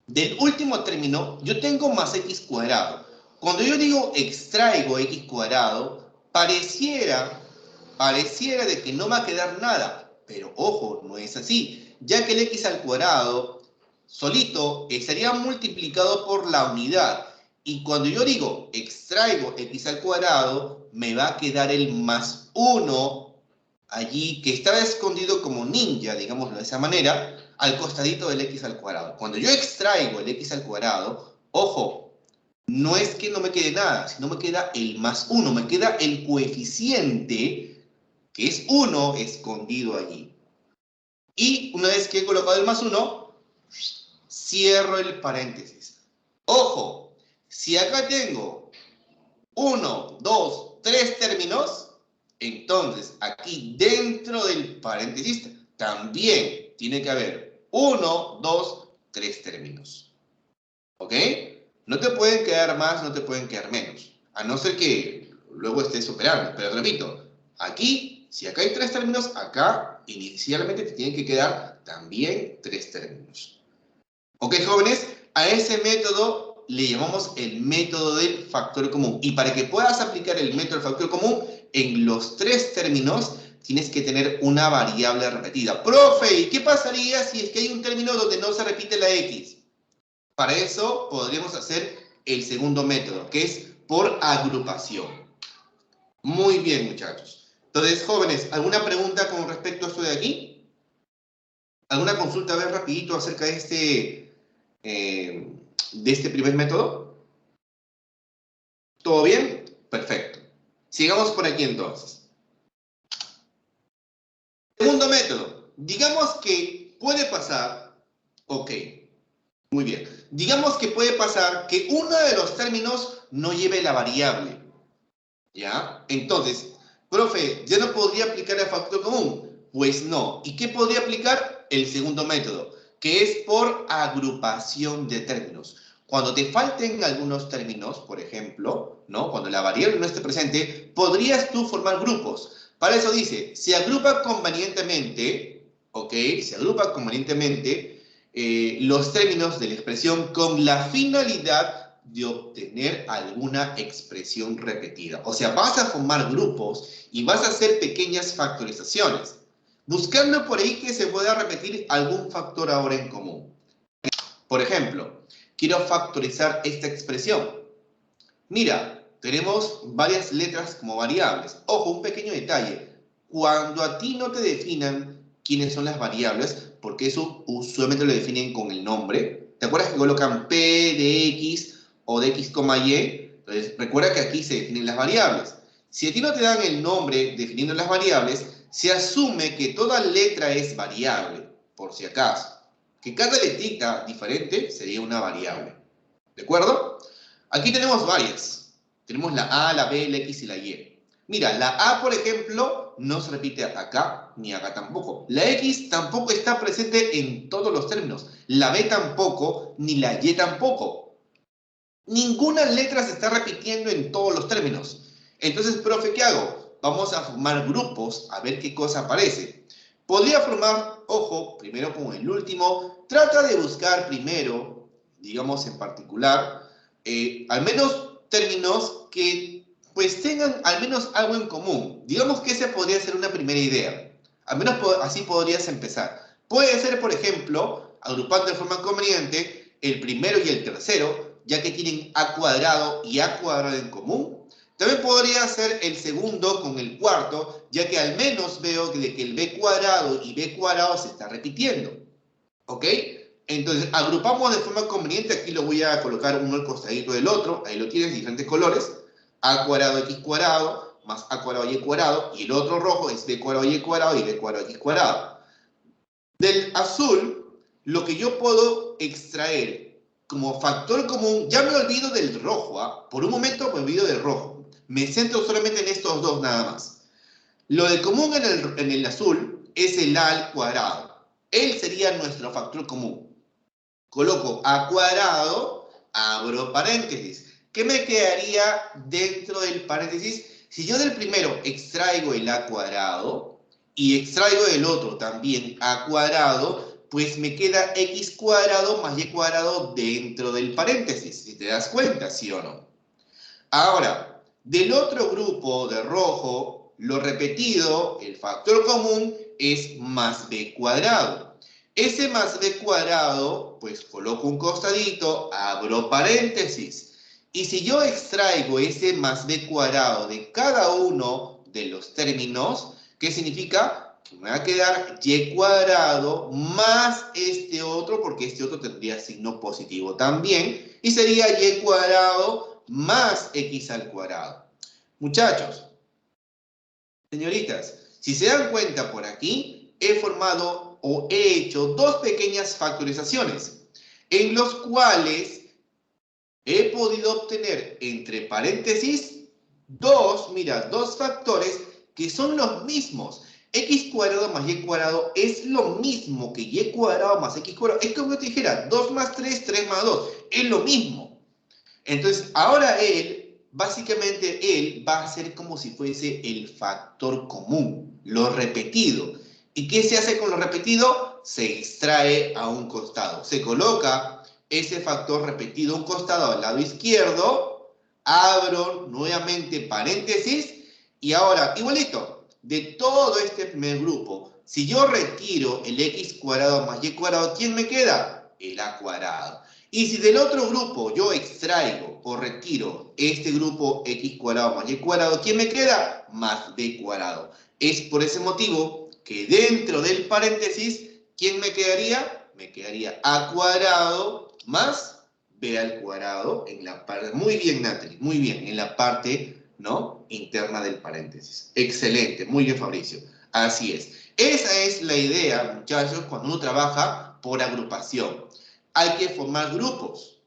del último término, yo tengo más x cuadrado. Cuando yo digo extraigo x cuadrado, pareciera de que no va a quedar nada. Pero ojo, no es así. Ya que el x al cuadrado solito estaría multiplicado por la unidad. Y cuando yo digo extraigo x al cuadrado, me va a quedar el más 1 allí, que estaba escondido como ninja, digámoslo de esa manera, al costadito del x al cuadrado. Cuando yo extraigo el x al cuadrado, ojo, no es que no me quede nada, sino me queda el más 1, me queda el coeficiente, que es 1, escondido allí. Y una vez que he colocado el más 1, cierro el paréntesis. Ojo, si acá tengo 1, 2, 3 términos, entonces aquí dentro del paréntesis también tiene que haber 1, 2, 3 términos. ¿Ok? No te pueden quedar más, no te pueden quedar menos. A no ser que luego estés operando. Pero repito, aquí, si acá hay 3 términos, acá inicialmente te tienen que quedar también 3 términos. ¿Ok, jóvenes? A ese método le llamamos el método del factor común. Y para que puedas aplicar el método del factor común, en los 3 términos tienes que tener una variable repetida. Profe, ¿y qué pasaría si es que hay un término donde no se repite la x? Para eso podríamos hacer el segundo método, que es por agrupación. Muy bien, muchachos. Entonces, jóvenes, ¿alguna pregunta con respecto a esto de aquí? ¿Alguna consulta, a ver, rapidito acerca de este primer método? ¿Todo bien? Perfecto. Sigamos por aquí entonces. Segundo método. Digamos que puede pasar, ok, muy bien. Digamos que puede pasar que uno de los términos no lleve la variable, ¿ya? Entonces, Profe, ¿ya no podría aplicar el factor común? Pues no. ¿Y qué podría aplicar? El segundo método, que es por agrupación de términos. Cuando te falten algunos términos, por ejemplo, ¿no? Cuando la variable no esté presente, podrías tú formar grupos. Para eso dice, se agrupa convenientemente, ¿ok? Se agrupa convenientemente los términos de la expresión con la finalidad de obtener alguna expresión repetida. O sea, vas a formar grupos y vas a hacer pequeñas factorizaciones, buscando por ahí que se pueda repetir algún factor ahora en común. Por ejemplo, quiero factorizar esta expresión. Mira, tenemos varias letras como variables. Ojo, un pequeño detalle. Cuando a ti no te definan quiénes son las variables, porque eso usualmente lo definen con el nombre. ¿Te acuerdas que colocan P de X o de X, Y? Entonces, recuerda que aquí se definen las variables. Si a ti no te dan el nombre definiendo las variables, se asume que toda letra es variable, por si acaso. Que cada letrita diferente sería una variable. ¿De acuerdo? Aquí tenemos varias. Tenemos la A, la B, la X y la Y. Mira, la A, por ejemplo, no se repite acá, ni acá tampoco. La X tampoco está presente en todos los términos. La B tampoco, ni la Y tampoco. Ninguna letra se está repitiendo en todos los términos. Entonces, profe, ¿qué hago? Vamos a formar grupos a ver qué cosa aparece. Podría formar, ojo, primero con el último. Trata de buscar primero, digamos en particular, al menos términos que pues tengan al menos algo en común. Digamos que esa podría ser una primera idea. Al menos así podrías empezar. Puede ser, por ejemplo, agrupando de forma conveniente el primero y el tercero, ya que tienen a cuadrado y a cuadrado en común. También podría ser el segundo con el cuarto, ya que al menos veo que el b cuadrado y b cuadrado se está repitiendo. ¿Ok? Entonces, agrupamos de forma conveniente. Aquí lo voy a colocar uno al costadito del otro. Ahí lo tienes, diferentes colores. A cuadrado, X cuadrado, más A cuadrado, Y cuadrado. Y el otro rojo es B cuadrado, Y cuadrado y B cuadrado, X cuadrado. Del azul, lo que yo puedo extraer como factor común, ya me olvido del rojo, ¿ah? Por un momento me olvido del rojo. Me centro solamente en estos dos nada más. Lo de común en el azul es el A al cuadrado. Él sería nuestro factor común. Coloco A cuadrado, abro paréntesis. ¿Qué me quedaría dentro del paréntesis? Si yo del primero extraigo el A cuadrado y extraigo del otro también A cuadrado, pues me queda X cuadrado más Y cuadrado dentro del paréntesis. Si te das cuenta, ¿sí o no? Ahora, del otro grupo de rojo, lo repetido, el factor común, es más B cuadrado. Ese más B cuadrado, pues coloco un costadito, abro paréntesis. Y si yo extraigo ese más B cuadrado de cada uno de los términos, ¿qué significa? Que me va a quedar Y cuadrado más este otro, porque este otro tendría signo positivo también, y sería Y cuadrado más X al cuadrado. Muchachos, señoritas, si se dan cuenta por aquí, he formado o he hecho dos pequeñas factorizaciones, en los cuales he podido obtener entre paréntesis dos factores que son los mismos. X cuadrado más Y cuadrado es lo mismo que Y cuadrado más X cuadrado. Es como yo te dijera, 2 más 3, 3 más 2. Es lo mismo. Entonces, ahora básicamente él va a ser como si fuese el factor común, lo repetido. ¿Y qué se hace con lo repetido? Se extrae a un costado. Se coloca ese factor repetido a un costado al lado izquierdo, abro nuevamente paréntesis, y ahora, igualito, de todo este primer grupo, si yo retiro el X cuadrado más Y cuadrado, ¿quién me queda? El A cuadrado. Y si del otro grupo yo extraigo o retiro este grupo X cuadrado más Y cuadrado, ¿quién me queda? Más B cuadrado. Es por ese motivo que dentro del paréntesis, ¿quién me quedaría? Me quedaría A cuadrado más B al cuadrado en la parte, muy bien Natalie, muy bien, en la parte, ¿no?, interna del paréntesis. Excelente, muy bien Fabricio, así es. Esa es la idea, muchachos, cuando uno trabaja por agrupación. Hay que formar grupos.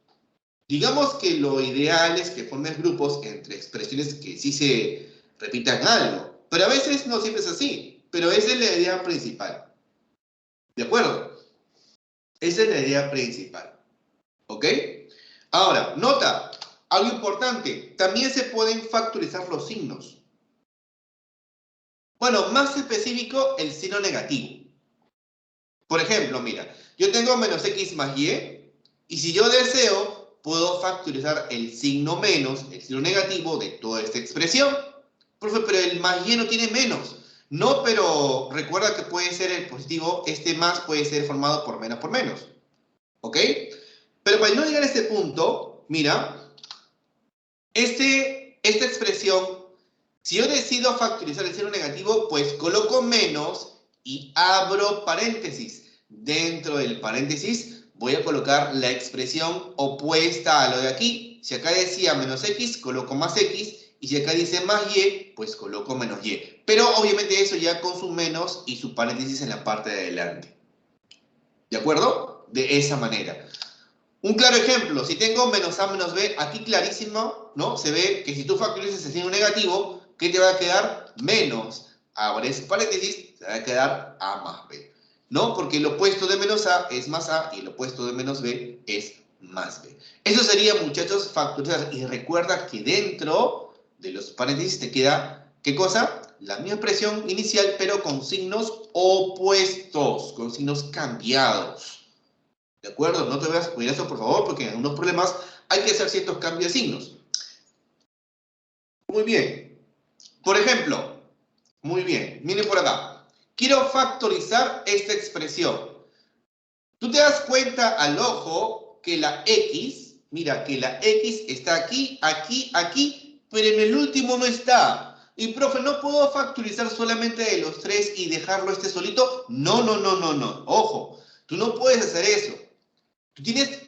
Digamos que lo ideal es que formes grupos entre expresiones que sí se repitan algo. Pero a veces no siempre es así. Pero esa es la idea principal. ¿De acuerdo? Esa es la idea principal. ¿Ok? Ahora, nota, algo importante. También se pueden factorizar los signos. Bueno, más específico, el signo negativo. Por ejemplo, mira, yo tengo menos x más y, y si yo deseo, puedo factorizar el signo menos, el signo negativo de toda esta expresión. Profe, pero el más y no tiene menos. No, pero recuerda que puede ser el positivo, este más puede ser formado por menos. ¿Ok? Pero para no llegar a este punto, mira, esta expresión, si yo decido factorizar el signo negativo, pues coloco menos y abro paréntesis. Dentro del paréntesis voy a colocar la expresión opuesta a lo de aquí. Si acá decía menos x, coloco más x. Y si acá dice más y, pues coloco menos y. Pero obviamente eso ya con su menos y su paréntesis en la parte de adelante. ¿De acuerdo? De esa manera. Un claro ejemplo, si tengo menos a menos b, aquí clarísimo, ¿no? Se ve que si tú factorizas el signo negativo, ¿qué te va a quedar? Menos, abres paréntesis, te va a quedar a más b, ¿no? Porque el opuesto de menos a es más a y el opuesto de menos b es más b. Eso sería, muchachos, factorizar. Y recuerda que dentro de los paréntesis te queda, ¿qué cosa? La misma expresión inicial, pero con signos opuestos, con signos cambiados. ¿De acuerdo? No te veas cuidar eso, por favor, porque en algunos problemas hay que hacer ciertos cambios de signos. Muy bien. Por ejemplo, muy bien, miren por acá. Quiero factorizar esta expresión. Tú te das cuenta al ojo que la x, mira, que la x está aquí, aquí, aquí, pero en el último no está. Y, profe, ¿no puedo factorizar solamente de los tres y dejarlo este solito? No, no, no, no, no. Ojo, tú no puedes hacer eso.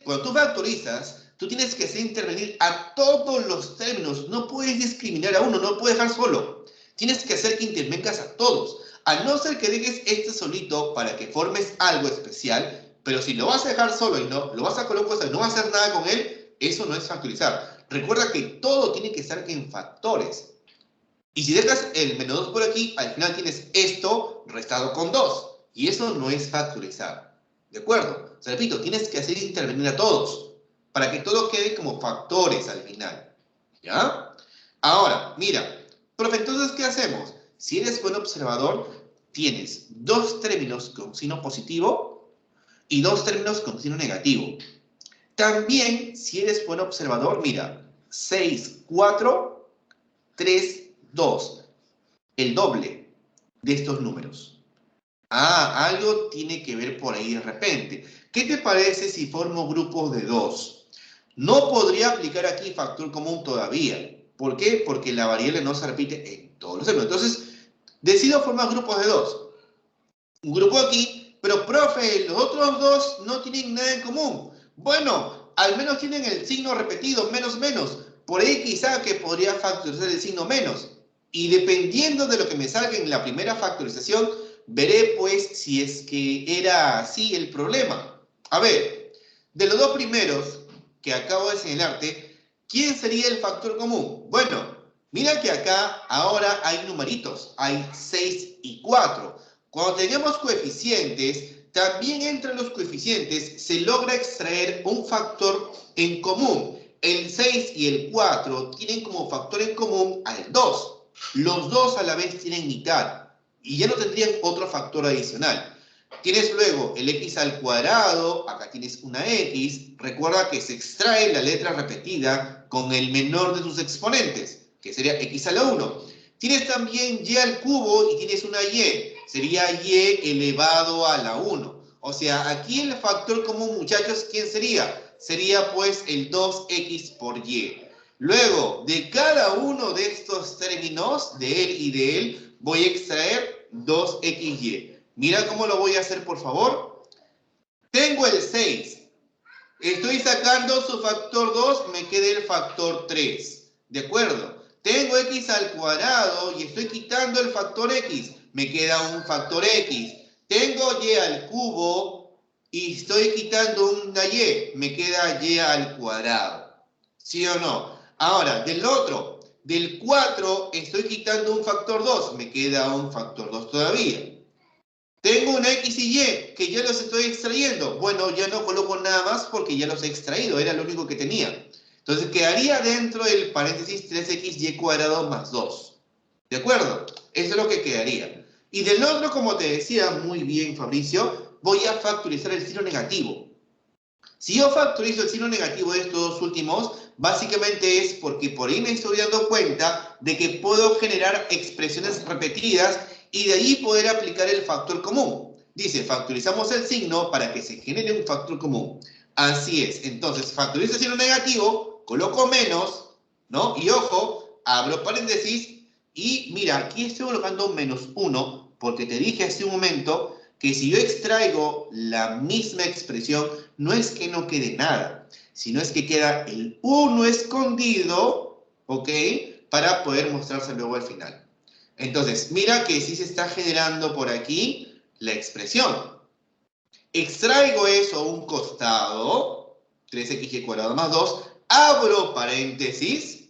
Cuando tú factorizas, tú tienes que hacer intervenir a todos los términos. No puedes discriminar a uno, no puedes dejar solo. Tienes que hacer que intervengas a todos. A no ser que dejes este solito para que formes algo especial, pero si lo vas a dejar solo y no lo vas a colocar y no vas a hacer nada con él, eso no es factorizar. Recuerda que todo tiene que estar en factores. Y si dejas el menos 2 por aquí, al final tienes esto restado con 2. Y eso no es factorizar. ¿De acuerdo? O sea, repito, tienes que hacer intervenir a todos para que todo quede como factores al final. ¿Ya? Ahora, mira, profe, entonces, ¿qué hacemos? Si eres buen observador, tienes dos términos con signo positivo y dos términos con signo negativo. También, si eres buen observador, mira, 6, 4, 3, 2. El doble de estos números. Ah, algo tiene que ver por ahí de repente. ¿Qué te parece si formo grupos de 2? No podría aplicar aquí factor común todavía. ¿Por qué? Porque la variable no se repite en todos los términos. Entonces, decido formar grupos de 2. Un grupo aquí, pero profe, los otros dos no tienen nada en común. Bueno, al menos tienen el signo repetido, menos, menos. Por ahí quizá que podría factorizar el signo menos. Y dependiendo de lo que me salga en la primera factorización, veré pues si es que era así el problema. A ver, de los dos primeros que acabo de señalarte, ¿quién sería el factor común? Bueno, mira que acá ahora hay numeritos, hay 6 y 4. Cuando tengamos coeficientes, también entre los coeficientes se logra extraer un factor en común. El 6 y el 4 tienen como factor en común al 2. Los dos a la vez tienen mitad y ya no tendrían otro factor adicional. Tienes luego el x al cuadrado, acá tienes una x. Recuerda que se extrae la letra repetida con el menor de sus exponentes, que sería x a la 1. Tienes también y al cubo y tienes una y. Sería y elevado a la 1. O sea, aquí el factor común, muchachos, ¿quién sería? Sería pues el 2x por y. Luego, de cada uno de estos términos, de él y de él, voy a extraer 2xy. Mira cómo lo voy a hacer, por favor. Tengo el 6. Estoy sacando su factor 2, me queda el factor 3. ¿De acuerdo? Tengo x al cuadrado y estoy quitando el factor x. Me queda un factor x. Tengo y al cubo y estoy quitando una y. Me queda y al cuadrado. ¿Sí o no? Ahora, del otro Del 4 estoy quitando un factor 2, me queda un factor 2 todavía. Tengo una X y Y que ya los estoy extrayendo. Bueno, ya no coloco nada más porque ya los he extraído, era lo único que tenía. Entonces quedaría dentro del paréntesis 3xy² más 2. ¿De acuerdo? Eso es lo que quedaría. Y del otro, como te decía muy bien Fabricio, voy a factorizar el signo negativo. Si yo factorizo el signo negativo de estos dos últimos, básicamente es porque por ahí me estoy dando cuenta de que puedo generar expresiones repetidas y de ahí poder aplicar el factor común. Dice, factorizamos el signo para que se genere un factor común. Así es. Entonces, factorizo el signo negativo, coloco menos, ¿no? Y ojo, abro paréntesis y mira, aquí estoy colocando un -1 porque te dije hace un momento que si yo extraigo la misma expresión, no es que no quede nada, sino es que queda el 1 escondido, ¿ok? Para poder mostrarse luego al final. Entonces, mira que sí se está generando por aquí la expresión. Extraigo eso a un costado, 3xy² más 2, abro paréntesis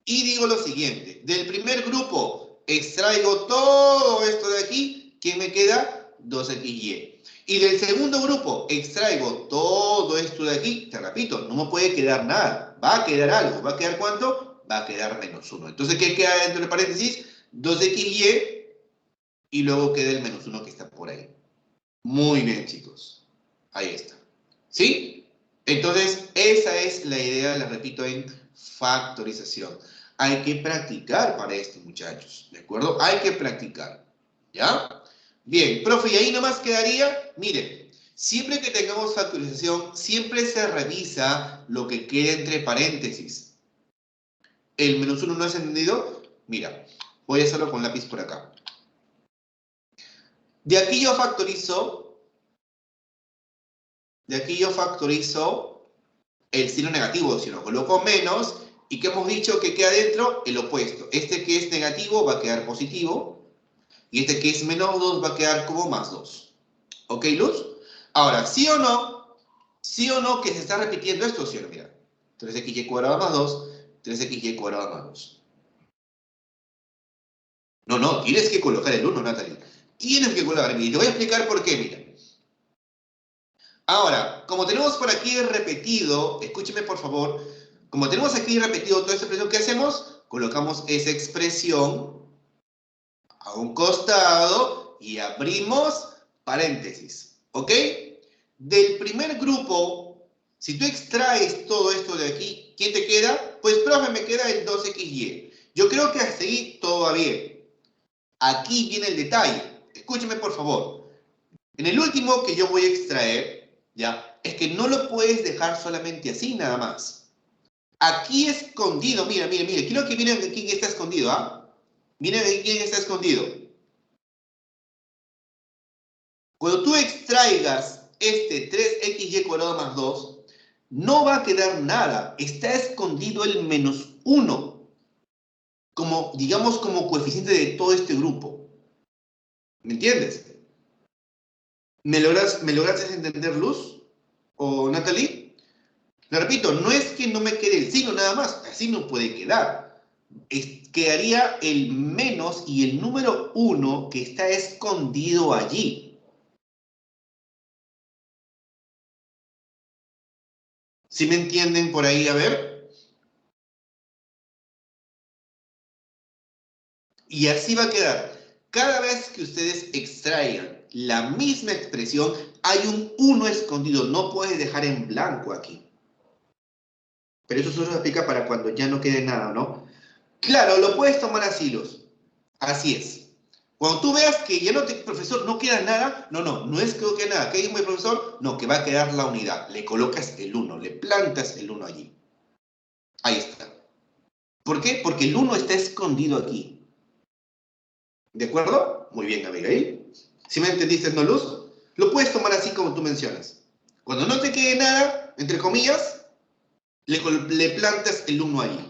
y digo lo siguiente. Del primer grupo extraigo todo esto de aquí, ¿qué me queda? 2xy. Y del segundo grupo extraigo todo esto de aquí, te repito, no me puede quedar nada. Va a quedar algo. ¿Va a quedar cuánto? Va a quedar -1. Entonces, ¿qué queda dentro del paréntesis? 2xy y luego queda el -1 que está por ahí. Muy bien, chicos. Ahí está. ¿Sí? Entonces, esa es la idea, la repito, en factorización. Hay que practicar para esto, muchachos. ¿De acuerdo? Hay que practicar. ¿Ya? Bien, profe, y ahí nomás quedaría, miren, siempre que tengamos factorización, siempre se revisa lo que queda entre paréntesis. ¿El -1 no es entendido? Mira, voy a hacerlo con lápiz por acá. De aquí yo factorizo el signo negativo, si lo coloco menos, y que hemos dicho que queda dentro el opuesto. Este que es negativo va a quedar positivo, y este que es -2 va a quedar como +2. ¿Ok, Luz? Ahora, ¿sí o no que se está repitiendo esto? ¿Sí o no? Mira, 3xy² más 2, 3xy² más 2. No, tienes que colocar el 1, Natalie. Tienes que colocar el 1. Y te voy a explicar por qué, mira. Ahora, como tenemos por aquí repetido, escúcheme por favor, como tenemos aquí repetido toda esta expresión, ¿qué hacemos? Colocamos esa expresión a un costado y abrimos paréntesis, ¿ok? Del primer grupo, si tú extraes todo esto de aquí, ¿quién te queda? Pues, profe, me queda el 2xy. Yo creo que hasta ahí todo va bien. Aquí viene el detalle. Escúcheme por favor. En el último que yo voy a extraer, ¿ya? Es que no lo puedes dejar solamente así, nada más. Aquí escondido, mira. Quiero que miren quién está escondido, ¿ah? Miren quién está escondido. Cuando tú extraigas este 3xy² más 2, no va a quedar nada. Está escondido el -1. Como, digamos, como coeficiente de todo este grupo. ¿Me entiendes? ¿Me lograste entender, Luz? ¿O Natalie? Le repito, no es que no me quede el signo nada más, así no puede quedar. Quedaría el menos y el número 1 que está escondido allí. ¿Sí me entienden por ahí? A ver. Y así va a quedar. Cada vez que ustedes extraigan la misma expresión, hay un 1 escondido. No puedes dejar en blanco aquí. Pero eso solo se aplica para cuando ya no quede nada, ¿no? Claro, lo puedes tomar así, Luz. Así es. Cuando tú veas que ya no te, profesor, no queda nada, no es que no quede nada. ¿Qué dijo mi profesor? No, que va a quedar la unidad. Le colocas el 1, le plantas el 1 allí. Ahí está. ¿Por qué? Porque el 1 está escondido aquí. ¿De acuerdo? Muy bien, Abigail. ¿Sí me entendiste, no, Luz? Lo puedes tomar así como tú mencionas. Cuando no te quede nada, entre comillas, le plantas el 1 allí.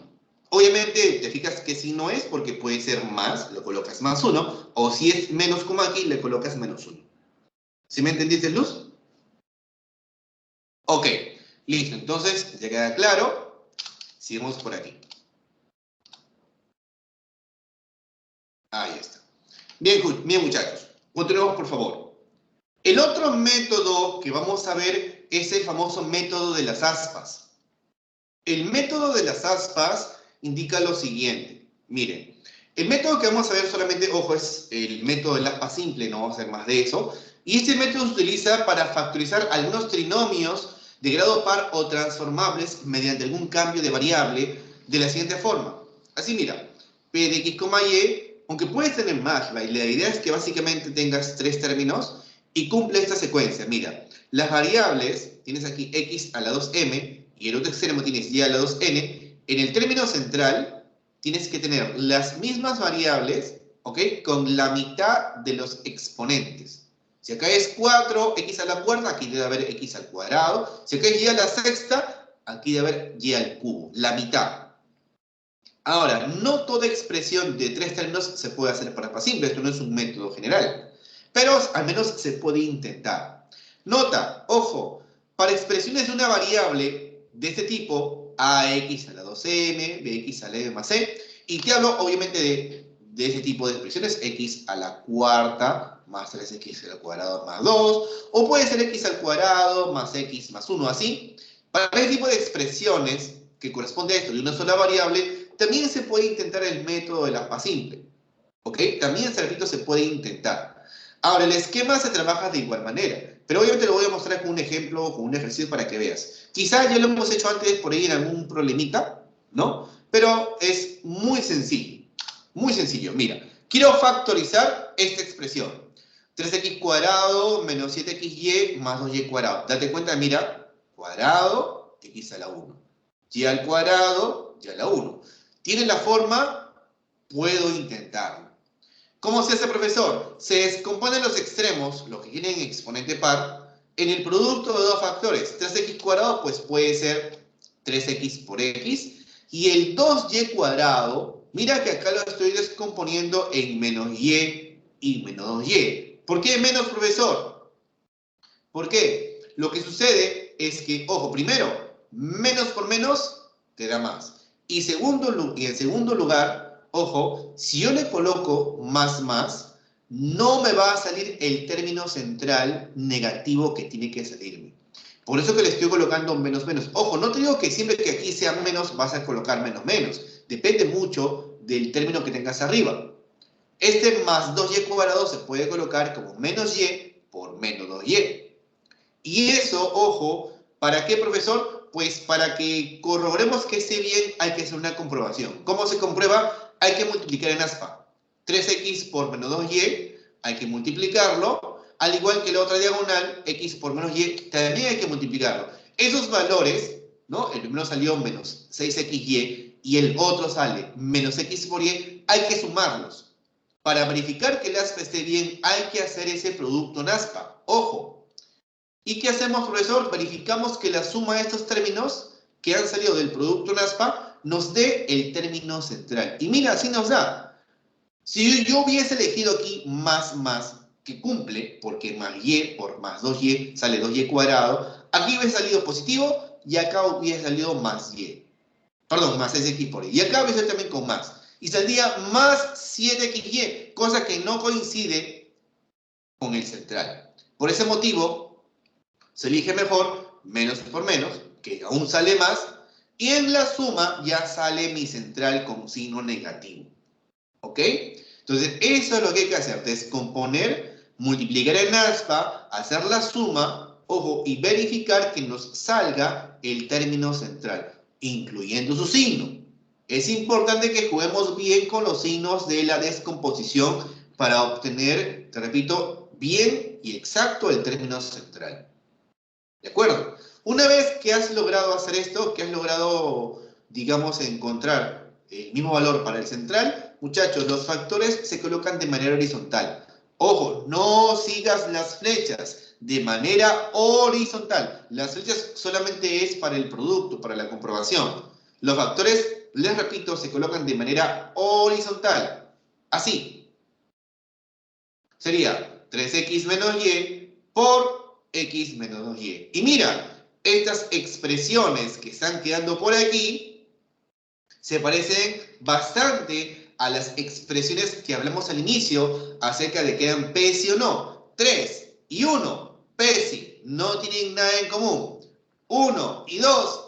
Obviamente, te fijas que si no es, porque puede ser más, lo colocas +1, o si es menos como aquí, le colocas -1. ¿Sí me entendiste, Luz? Ok, listo. Entonces, ya queda claro. Sigamos por aquí. Ahí está. Bien, bien muchachos. Continuemos, por favor. El otro método que vamos a ver es el famoso método de las aspas. El método de las aspas indica lo siguiente. Miren, el método que vamos a ver solamente, ojo, es el método del aspa simple, no vamos a hacer más de eso. Y este método se utiliza para factorizar algunos trinomios de grado par o transformables mediante algún cambio de variable de la siguiente forma. Así mira, p de x, y, aunque puedes tener más, la idea es que básicamente tengas tres términos y cumple esta secuencia. Mira, las variables, tienes aquí x a la 2m, y el otro extremo tienes y a la 2n, en el término central tienes que tener las mismas variables, ¿ok? Con la mitad de los exponentes. Si acá es 4x a la cuarta, aquí debe haber x al cuadrado. Si acá es y a la sexta, aquí debe haber y al cubo, la mitad. Ahora, no toda expresión de tres términos se puede hacer para aspa simple, esto no es un método general, pero al menos se puede intentar. Nota, ojo, para expresiones de una variable de este tipo, ax a la 2m, bx a la m más c, y te hablo obviamente de ese tipo de expresiones, x a la cuarta más 3x al cuadrado más 2, o puede ser x al cuadrado más x más 1, así. Para ese tipo de expresiones que corresponde a esto de una sola variable, también se puede intentar el método del aspa simple. ¿Ok? También, repito, se puede intentar. Ahora, el esquema se trabaja de igual manera, pero obviamente lo voy a mostrar con un ejemplo, con un ejercicio para que veas. Quizás ya lo hemos hecho antes por ahí en algún problemita, ¿no? Pero es muy sencillo. Muy sencillo. Mira, quiero factorizar esta expresión. 3x cuadrado menos 7xy más 2y cuadrado. Date cuenta, mira, cuadrado, x a la 1. Y al cuadrado, y a la 1. Tiene la forma, puedo intentarlo. ¿Cómo se hace, profesor? Se descomponen los extremos, los que tienen exponente par, en el producto de dos factores. 3x cuadrado, pues puede ser 3x por x. Y el 2y cuadrado, mira que acá lo estoy descomponiendo en menos y menos 2y. ¿Por qué menos, profesor? ¿Por qué? Lo que sucede es que, ojo, primero, menos por menos te da más. Y en segundo lugar, ojo, si yo le coloco más, no me va a salir el término central negativo que tiene que salirme. Por eso que le estoy colocando menos, menos. Ojo, no te digo que siempre que aquí sea menos vas a colocar menos, menos. Depende mucho del término que tengas arriba. Este más 2y cuadrado se puede colocar como menos y por menos 2y. Y eso, ojo, ¿para qué, profesor? Pues para que corroboremos que esté bien hay que hacer una comprobación. ¿Cómo se comprueba? Hay que multiplicar en aspa. 3x por menos 2y, hay que multiplicarlo, al igual que la otra diagonal, x por menos y, también hay que multiplicarlo. Esos valores, ¿no? El primero salió menos 6xy y el otro sale menos x por y, hay que sumarlos. Para verificar que el aspa esté bien, hay que hacer ese producto en aspa. Ojo. ¿Y qué hacemos, profesor? Verificamos que la suma de estos términos que han salido del producto en aspa nos dé el término central. Y mira, así nos da. Si yo hubiese elegido aquí más, que cumple, porque más y por más 2y sale 2y cuadrado, aquí hubiese salido positivo y acá hubiese salido más y. Perdón, más 6x por y. Y acá hubiese salido también con más. Y saldría más 7xy, cosa que no coincide con el central. Por ese motivo, se elige mejor menos por menos, que aún sale más, y en la suma ya sale mi central con signo negativo. ¿Ok? Entonces, eso es lo que hay que hacer, descomponer, multiplicar en aspa, hacer la suma, ojo, y verificar que nos salga el término central, incluyendo su signo. Es importante que juguemos bien con los signos de la descomposición para obtener, te repito, bien y exacto el término central. ¿De acuerdo? Una vez que has logrado hacer esto, que has logrado, digamos, encontrar el mismo valor para el central, muchachos, los factores se colocan de manera horizontal. Ojo, no sigas las flechas de manera horizontal. Las flechas solamente es para el producto, para la comprobación. Los factores, les repito, se colocan de manera horizontal. Así. Sería 3x menos y por x menos 2y. Y mira, estas expresiones que están quedando por aquí se parecen bastante a las expresiones que hablamos al inicio acerca de que eran PESI o no. 3 y 1, PESI, no tienen nada en común. 1 y 2,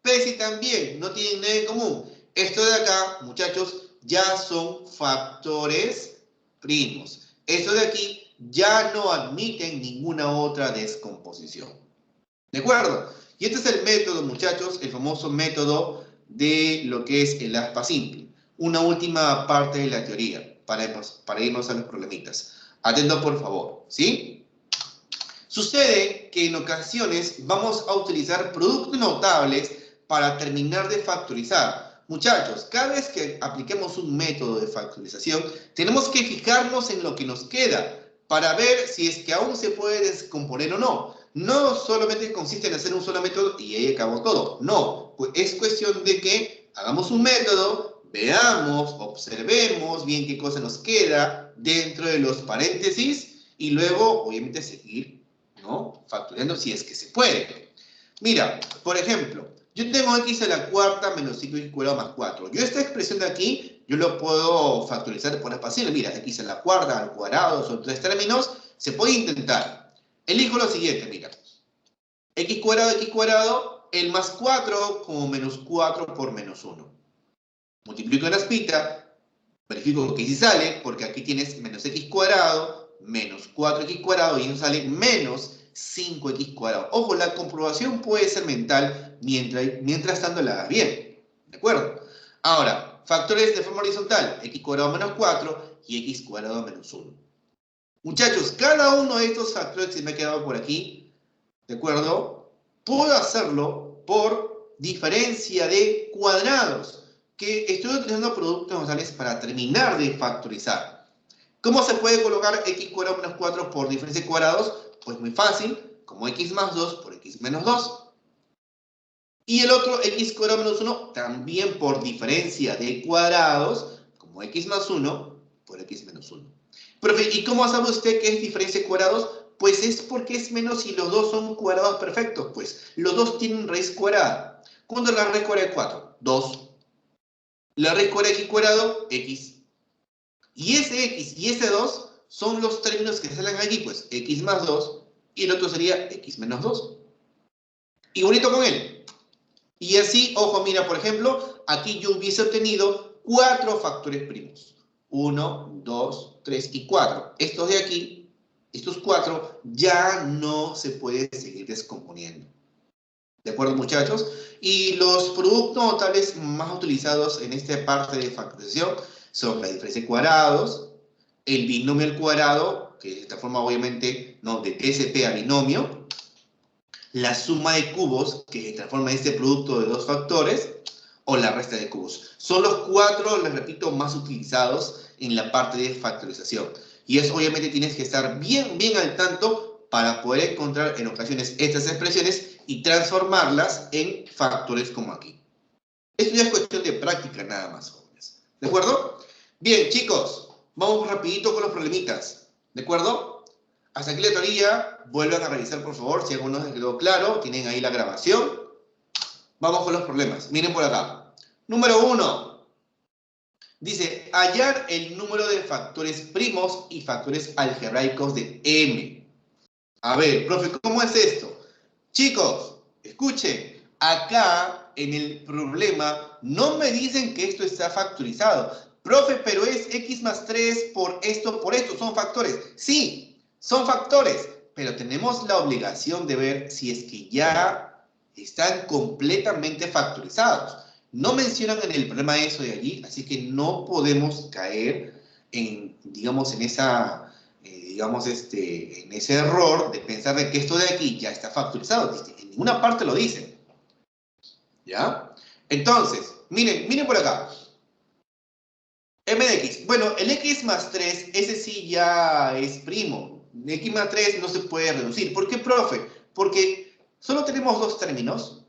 PESI también, no tienen nada en común. Esto de acá, muchachos, ya son factores primos. Esto de aquí ya no admiten ninguna otra descomposición. ¿De acuerdo? Y este es el método, muchachos, el famoso método de lo que es el aspa simple. Una última parte de la teoría para irnos a los problemitas. Atento, por favor, ¿sí? Sucede que en ocasiones vamos a utilizar productos notables para terminar de factorizar. Muchachos, cada vez que apliquemos un método de factorización, tenemos que fijarnos en lo que nos queda para ver si es que aún se puede descomponer o no. No solamente consiste en hacer un solo método y ahí acabó todo. No, pues es cuestión de que hagamos un método, veamos, observemos bien qué cosa nos queda dentro de los paréntesis y luego, obviamente, seguir, ¿no?, factorizando si es que se puede. Mira, por ejemplo, yo tengo x a la cuarta menos 5x cuadrado más 4. Yo esta expresión de aquí, yo lo puedo factorizar por aspa simple. Mira, x a la cuarta al cuadrado, son 3 términos. Se puede intentar. Elijo lo siguiente, mira. X cuadrado, el más 4 como menos 4 por menos 1. Multiplico en aspita, verifico que sí sale, porque aquí tienes menos x cuadrado, menos 4x cuadrado, y eso sale menos 5x cuadrado. Ojo, la comprobación puede ser mental mientras tanto la hagas bien. ¿De acuerdo? Ahora, factores de forma horizontal, x cuadrado menos 4 y x cuadrado menos 1. Muchachos, cada uno de estos factores que me ha quedado por aquí, ¿de acuerdo?, puedo hacerlo por diferencia de cuadrados, que estoy utilizando productos notales para terminar de factorizar. ¿Cómo se puede colocar x cuadrado menos 4 por diferencia de cuadrados? Pues muy fácil, como x más 2 por x menos 2. Y el otro, x cuadrado menos 1, también por diferencia de cuadrados, como x más 1 por x menos 1. Profe, ¿y cómo sabe usted que es diferencia de cuadrados? Pues es porque es menos y los dos son cuadrados perfectos. Pues los dos tienen raíz cuadrada. ¿Cuánto es la raíz cuadrada de 4? 2. La raíz cuadrada de x cuadrado, x. Y ese x y ese 2 son los términos que salen aquí, pues x más 2 y el otro sería x menos 2. Igualito con él. Y así, ojo, mira, por ejemplo, aquí yo hubiese obtenido 4 factores primos. 1, 2, 3 y 4. Estos de aquí, estos 4, ya no se pueden seguir descomponiendo. ¿De acuerdo, muchachos? Y los productos notables más utilizados en esta parte de factorización son la diferencia de cuadrados, el binomio al cuadrado, que de esta forma obviamente, ¿no?, de TSP a binomio, la suma de cubos, que se transforma en este producto de dos factores, o la resta de cubos. Son los 4, les repito, más utilizados en la parte de factorización. Y eso obviamente tienes que estar bien al tanto para poder encontrar en ocasiones estas expresiones y transformarlas en factores como aquí. Esto ya es cuestión de práctica nada más, jóvenes. ¿De acuerdo? Bien, chicos, vamos rapidito con los problemitas. ¿De acuerdo? Hasta aquí la teoría. Vuelvan a revisar, por favor, si alguno les quedó claro. Tienen ahí la grabación. Vamos con los problemas. Miren por acá. Número 1. Dice, hallar el número de factores primos y factores algebraicos de M. A ver, profe, ¿cómo es esto? Chicos, escuchen. Acá, en el problema, no me dicen que esto está factorizado. Profe, pero es x más 3 por esto, son factores. Sí, son factores, pero tenemos la obligación de ver si es que ya están completamente factorizados. No mencionan en el problema eso de allí, así que no podemos caer en, digamos, en esa, en ese error de pensar de que esto de aquí ya está factorizado. En ninguna parte lo dicen. ¿Ya? Entonces, miren por acá. M de x. Bueno, el x más 3, ese sí ya es primo. X más 3 no se puede reducir. ¿Por qué, profe? Porque solo tenemos dos términos.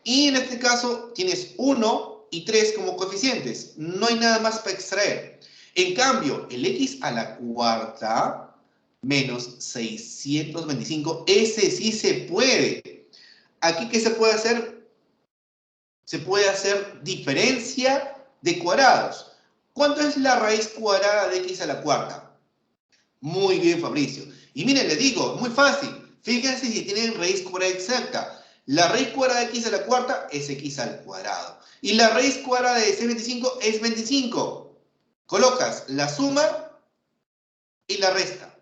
Y en este caso tienes 1 y 3 como coeficientes. No hay nada más para extraer. En cambio, el x a la cuarta menos 625, ese sí se puede. Aquí, ¿qué se puede hacer? Se puede hacer diferencia de cuadrados. ¿Cuánto es la raíz cuadrada de x a la cuarta? Muy bien, Fabricio. Y miren, les digo, muy fácil. Fíjense si tienen raíz cuadrada exacta. La raíz cuadrada de x a la cuarta es x al cuadrado. Y la raíz cuadrada de C25 es 25. Colocas la suma y la resta.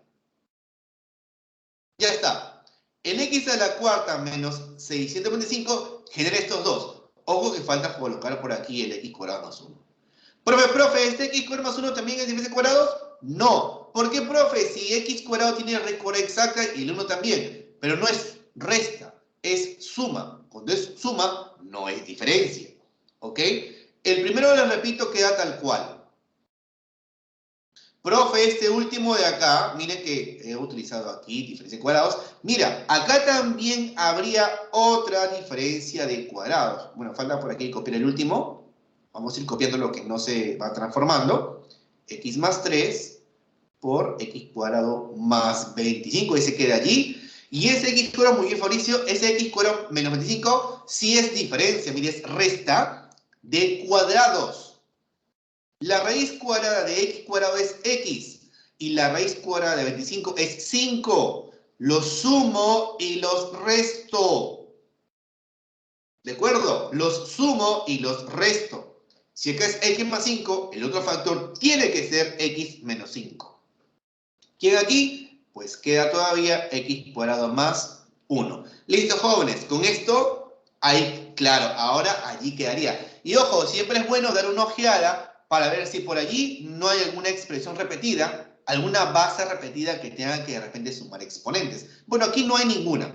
Ya está. En x a la cuarta menos 625 genera estos dos. Ojo que falta colocar por aquí el x cuadrado más 1. Profe, ¿este x cuadrado más 1 también es diferencia de cuadrados? No. ¿Por qué, profe? Si x cuadrado tiene raíz cuadrada exacta y el 1 también. Pero no es resta, es suma. Cuando es suma, no es diferencia. ¿Ok? El primero, les repito, queda tal cual. Profe, este último de acá, miren que he utilizado aquí diferencia de cuadrados. Mira, acá también habría otra diferencia de cuadrados. Bueno, falta por aquí copiar el último. Vamos a ir copiando lo que no se va transformando. X más 3 por x cuadrado más 25. Ese queda allí. Y ese x cuadrado, muy bien, Fabricio, ese x cuadrado menos 25 sí es diferencia. Mire, es resta de cuadrados. La raíz cuadrada de x cuadrado es x y la raíz cuadrada de 25 es 5. Los sumo y los resto. ¿De acuerdo? Los sumo y los resto. Si acá es x más 5, el otro factor tiene que ser x menos 5. ¿Quién aquí? Pues queda todavía x cuadrado más 1. Listo, jóvenes. Con esto, ahí, claro, ahora allí quedaría. Y ojo, siempre es bueno dar una ojeada para ver si por allí no hay alguna expresión repetida, alguna base repetida que tenga que de repente sumar exponentes. Bueno, aquí no hay ninguna.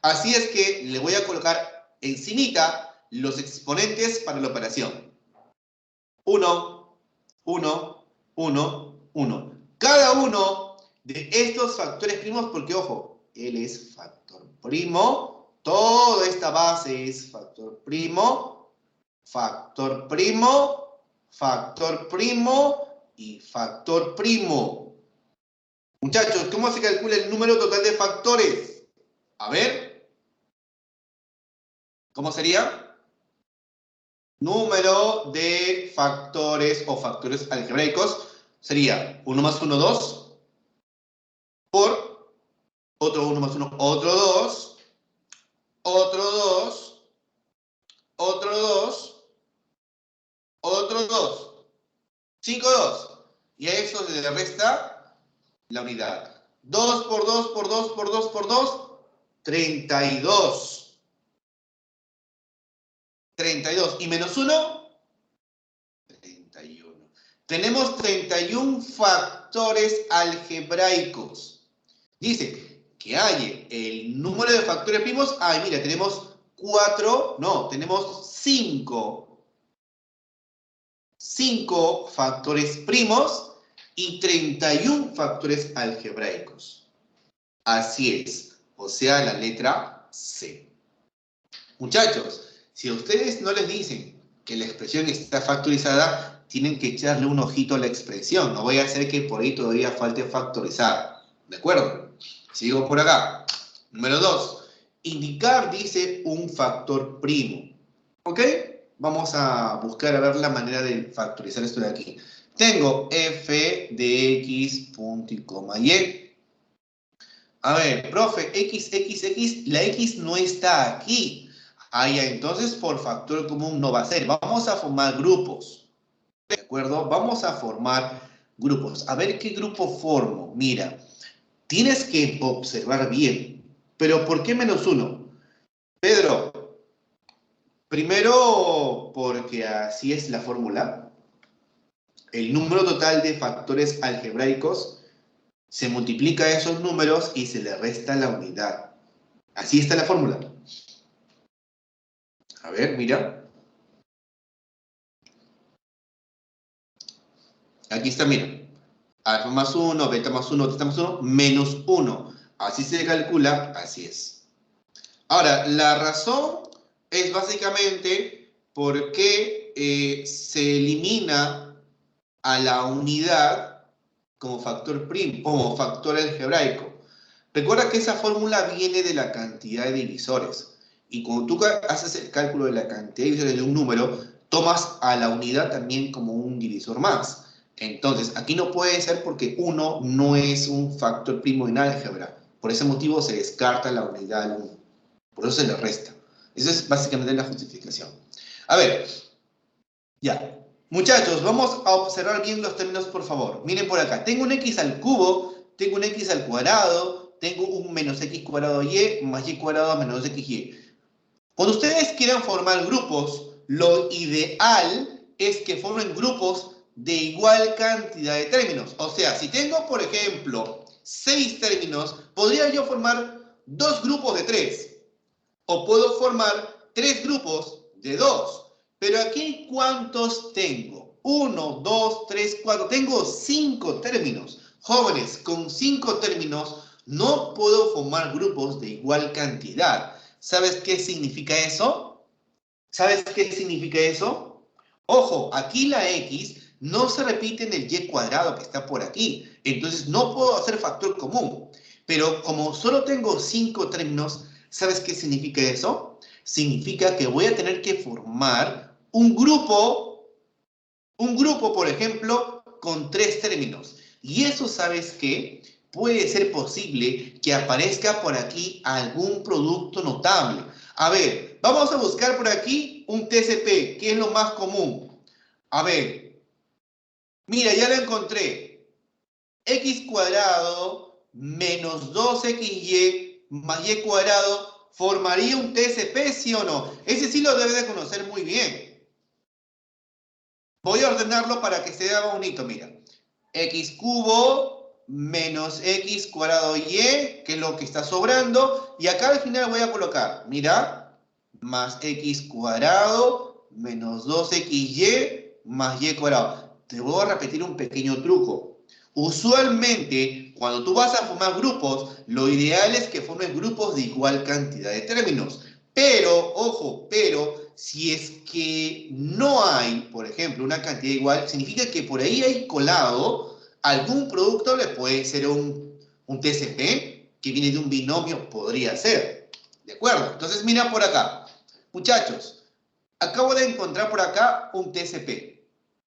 Así es que le voy a colocar encimita los exponentes para la operación. 1, 1, 1, 1. Cada uno de estos factores primos, porque ojo, él es factor primo, toda esta base es factor primo, factor primo, factor primo y factor primo. Muchachos, ¿cómo se calcula el número total de factores? A ver, ¿cómo sería? Número de factores o factores algebraicos sería 1 más 1, 2, por otro 1 más 1, otro 2, otro 2, otro 2, otro 2, 5, 2. Y a eso se le resta la unidad. 2 por 2 por 2 por 2 por 2, 32. 32. ¿Y menos 1? 31. Tenemos 31 factores algebraicos. Dice que hay el número de factores primos. Ay, mira, tenemos 4, no, tenemos 5. 5 factores primos y 31 factores algebraicos. Así es, o sea, la letra C. Muchachos, si a ustedes no les dicen que la expresión está factorizada, tienen que echarle un ojito a la expresión. No voy a hacer que por ahí todavía falte factorizar. ¿De acuerdo? Sigo por acá. Número 2. Indicar, dice, un factor primo. ¿Ok? Vamos a buscar a ver la manera de factorizar esto de aquí. Tengo f de x punto y coma y. A ver, profe, x, la x no está aquí. Ah, ya, entonces por factor común no va a ser. Vamos a formar grupos. ¿De acuerdo? Vamos a formar grupos. A ver qué grupo formo. Mira, tienes que observar bien. Pero ¿por qué menos 1? Pedro, primero porque así es la fórmula. El número total de factores algebraicos se multiplica esos números y se le resta la unidad. Así está la fórmula. A ver, mira. Aquí está, mira. Alfa más 1, beta más 1, teta más 1, menos 1. Así se calcula, así es. Ahora, la razón es básicamente porque se elimina a la unidad como factor primo, como factor algebraico. Recuerda que esa fórmula viene de la cantidad de divisores. Y cuando tú haces el cálculo de la cantidad de divisores de un número, tomas a la unidad también como un divisor más. Entonces, aquí no puede ser porque 1 no es un factor primo en álgebra. Por ese motivo se descarta la unidad al 1. Por eso se le resta. Esa es básicamente la justificación. A ver, ya. Muchachos, vamos a observar bien los términos, por favor. Miren por acá. Tengo un x al cubo, tengo un x al cuadrado, tengo un menos x cuadrado y más y cuadrado menos xy. Cuando ustedes quieran formar grupos, lo ideal es que formen grupos de igual cantidad de términos. O sea, si tengo, por ejemplo, 6 términos, podría yo formar 2 grupos de 3. O puedo formar 3 grupos de 2. Pero aquí, ¿cuántos tengo? 1, 2, 3, 4. Tengo 5 términos. Jóvenes, con 5 términos no puedo formar grupos de igual cantidad. ¿Sabes qué significa eso? ¿Sabes qué significa eso? Ojo, aquí la x no se repite en el y cuadrado que está por aquí. Entonces no puedo hacer factor común. Pero como solo tengo 5 términos, ¿sabes qué significa eso? Significa que voy a tener que formar un grupo, por ejemplo, con 3 términos. Y eso, ¿sabes qué? Puede ser posible que aparezca por aquí algún producto notable. A ver, vamos a buscar por aquí un TCP, que es lo más común. A ver, mira, ya lo encontré. X cuadrado menos 2xy más y cuadrado formaría un TCP, ¿sí o no? Ese sí lo debes de conocer muy bien. Voy a ordenarlo para que se vea bonito, mira. X cubo menos x cuadrado y, que es lo que está sobrando. Y acá al final voy a colocar, mira, más x cuadrado menos 2xy más y cuadrado. Te voy a repetir un pequeño truco. Usualmente, cuando tú vas a formar grupos, lo ideal es que formes grupos de igual cantidad de términos. Pero, ojo, si es que no hay, por ejemplo, una cantidad igual, significa que por ahí hay colado algún producto, le puede ser un TCP, que viene de un binomio, podría ser. ¿De acuerdo? Entonces, mira por acá. Muchachos, acabo de encontrar por acá un TCP.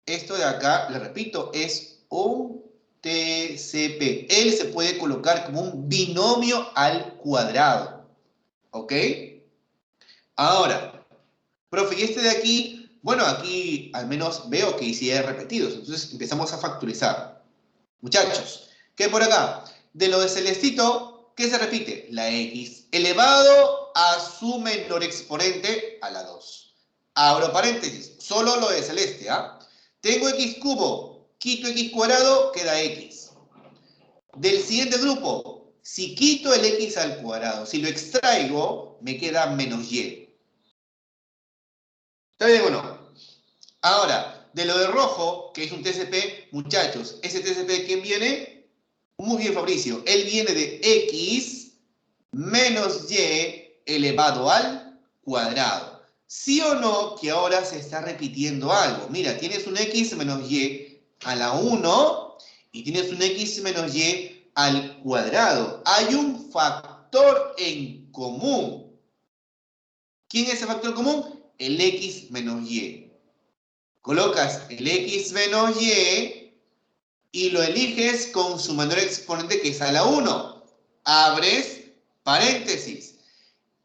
Esto de acá, le repito, es un TCP. Él se puede colocar como un binomio al cuadrado. ¿Ok? Ahora, profe, y este de aquí, bueno, aquí al menos veo que sí hay repetidos. Entonces empezamos a factorizar. Muchachos, ¿qué hay por acá? De lo de Celestito, ¿qué se repite? La x elevado a su menor exponente a la 2. Abro paréntesis, solo lo de Celeste, ¿ah? Tengo x cubo, quito x cuadrado, queda x. Del siguiente grupo, si quito el x al cuadrado, si lo extraigo, me queda menos y. ¿Está bien o no? Ahora, de lo de rojo, que es un TCP, muchachos, ¿ese TCP de quién viene? Muy bien, Fabricio. Él viene de x menos y elevado al cuadrado. ¿Sí o no que ahora se está repitiendo algo? Mira, tienes un x menos y a la 1 y tienes un x menos y al cuadrado. Hay un factor en común. ¿Quién es ese factor común? El x menos y. Colocas el x menos y lo eliges con su menor exponente, que es a la 1. Abres paréntesis.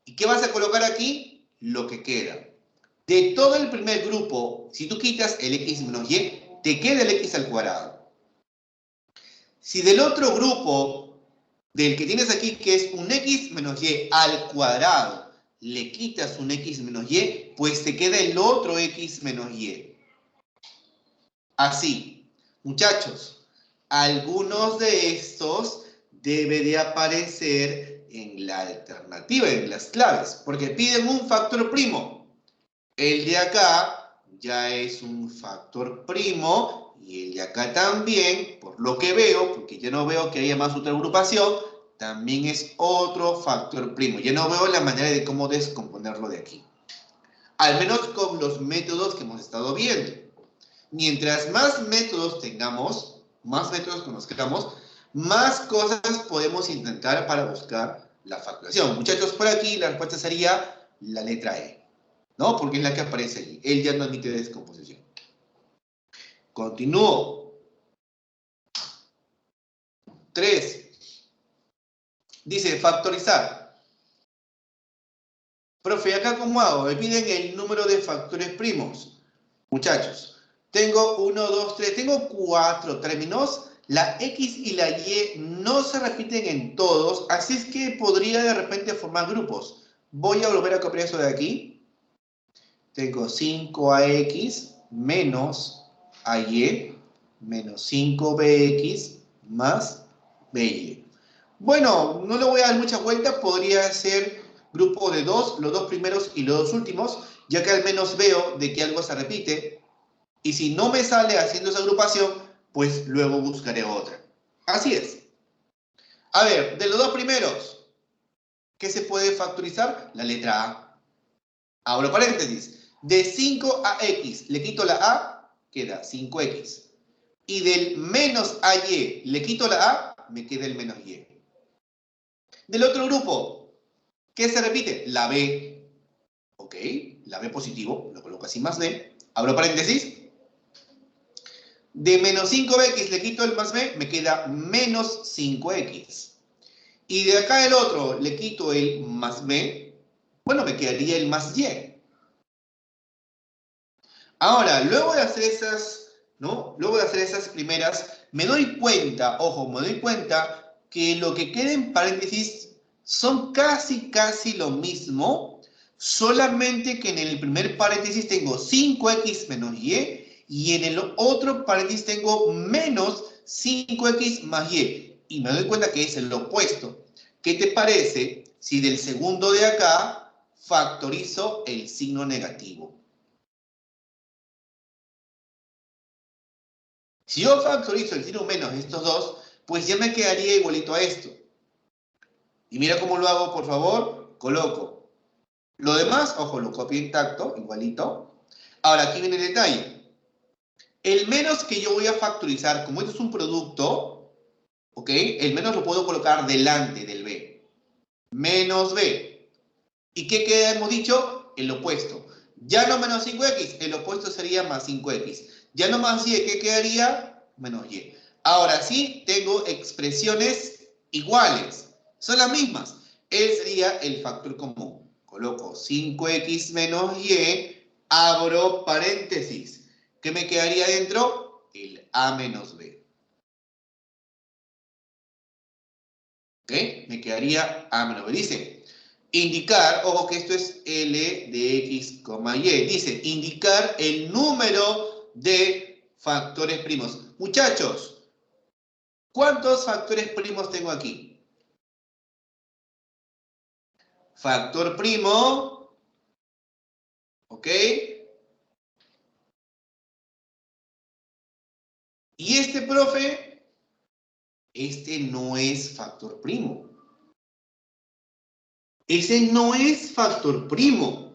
¿Y qué vas a colocar aquí? Lo que queda. De todo el primer grupo, si tú quitas el x menos y, te queda el x al cuadrado. Si del otro grupo, del que tienes aquí, que es un x menos y al cuadrado, le quitas un x menos y, pues te queda el otro x menos y. Así, muchachos, algunos de estos debe de aparecer en la alternativa, en las claves, porque piden un factor primo. El de acá ya es un factor primo y el de acá también, por lo que veo, porque ya no veo que haya más otra agrupación, también es otro factor primo. Ya no veo la manera de cómo descomponerlo de aquí. Al menos con los métodos que hemos estado viendo. Mientras más métodos tengamos, más métodos conozcamos, más cosas podemos intentar para buscar la facturación. Muchachos, por aquí la respuesta sería la letra E. ¿no? Porque es la que aparece allí. Él ya no admite descomposición. Continúo. 3. Dice factorizar. Profe, ¿acá cómo hago? Me piden el número de factores primos. Muchachos, tengo 1, 2, 3, tengo 4 términos. La X y la Y no se repiten en todos, así es que podría de repente formar grupos. Voy a volver a copiar eso de aquí. Tengo 5AX menos AY menos 5BX más BY. Bueno, no le voy a dar mucha vuelta, podría ser grupo de 2, los 2 primeros y los 2 últimos, ya que al menos veo de que algo se repite. Y si no me sale haciendo esa agrupación, pues luego buscaré otra. Así es. A ver, de los 2 primeros, ¿qué se puede factorizar? La letra A. Abro paréntesis. De 5 a X le quito la A, queda 5X. Y del menos AY le quito la A, me queda el menos Y. Del otro grupo, ¿qué se repite? La B. Ok, la B positivo, lo coloco así más B. Abro paréntesis. De menos 5x le quito el más b, me queda menos 5x. Y de acá el otro le quito el más b, bueno, me quedaría el más y. Ahora, luego de hacer esas, ¿no? Luego de hacer esas primeras, me doy cuenta, ojo, me doy cuenta que lo que queda en paréntesis son casi lo mismo, solamente que en el primer paréntesis tengo 5x menos y en el otro paréntesis tengo menos 5x más y. Y me doy cuenta que es el opuesto. ¿Qué te parece si del segundo de acá factorizo el signo negativo? Si yo factorizo el signo menos de estos dos, pues ya me quedaría igualito a esto. Y mira cómo lo hago, por favor. Coloco. Lo demás, ojo, lo copio intacto, igualito. Ahora, aquí viene el detalle. El menos que yo voy a factorizar, como esto es un producto, ¿ok? El menos lo puedo colocar delante del B. Menos B. ¿Y qué queda? Hemos dicho el opuesto. Ya no menos 5x, el opuesto sería más 5x. Ya no más y, ¿qué quedaría? Menos y. Ahora sí, tengo expresiones iguales. Son las mismas. Él sería el factor común. Coloco 5x menos y, abro paréntesis. ¿Qué me quedaría dentro? El a menos b. ¿Ok? Me quedaría a menos b. Dice, indicar, ojo que esto es L de X, Y. Dice, indicar el número de factores primos. Muchachos, ¿cuántos factores primos tengo aquí? Factor primo, ¿ok? Y este, profe, este no es factor primo. Ese no es factor primo.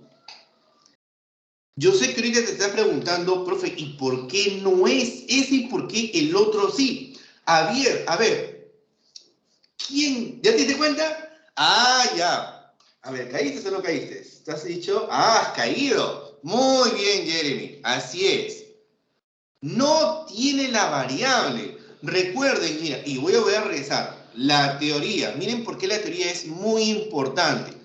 Yo sé que ahorita te estás preguntando, profe, ¿y por qué no es ese y por qué el otro sí? A ver, ¿quién? ¿Ya te diste cuenta? Ah, ya. A ver, ¿caíste o no caíste? ¿Te has dicho? Ah, has caído. Muy bien, Jeremy. Así es. No tiene la variable. Recuerden, mira, y voy a regresar. La teoría. Miren por qué la teoría es muy importante.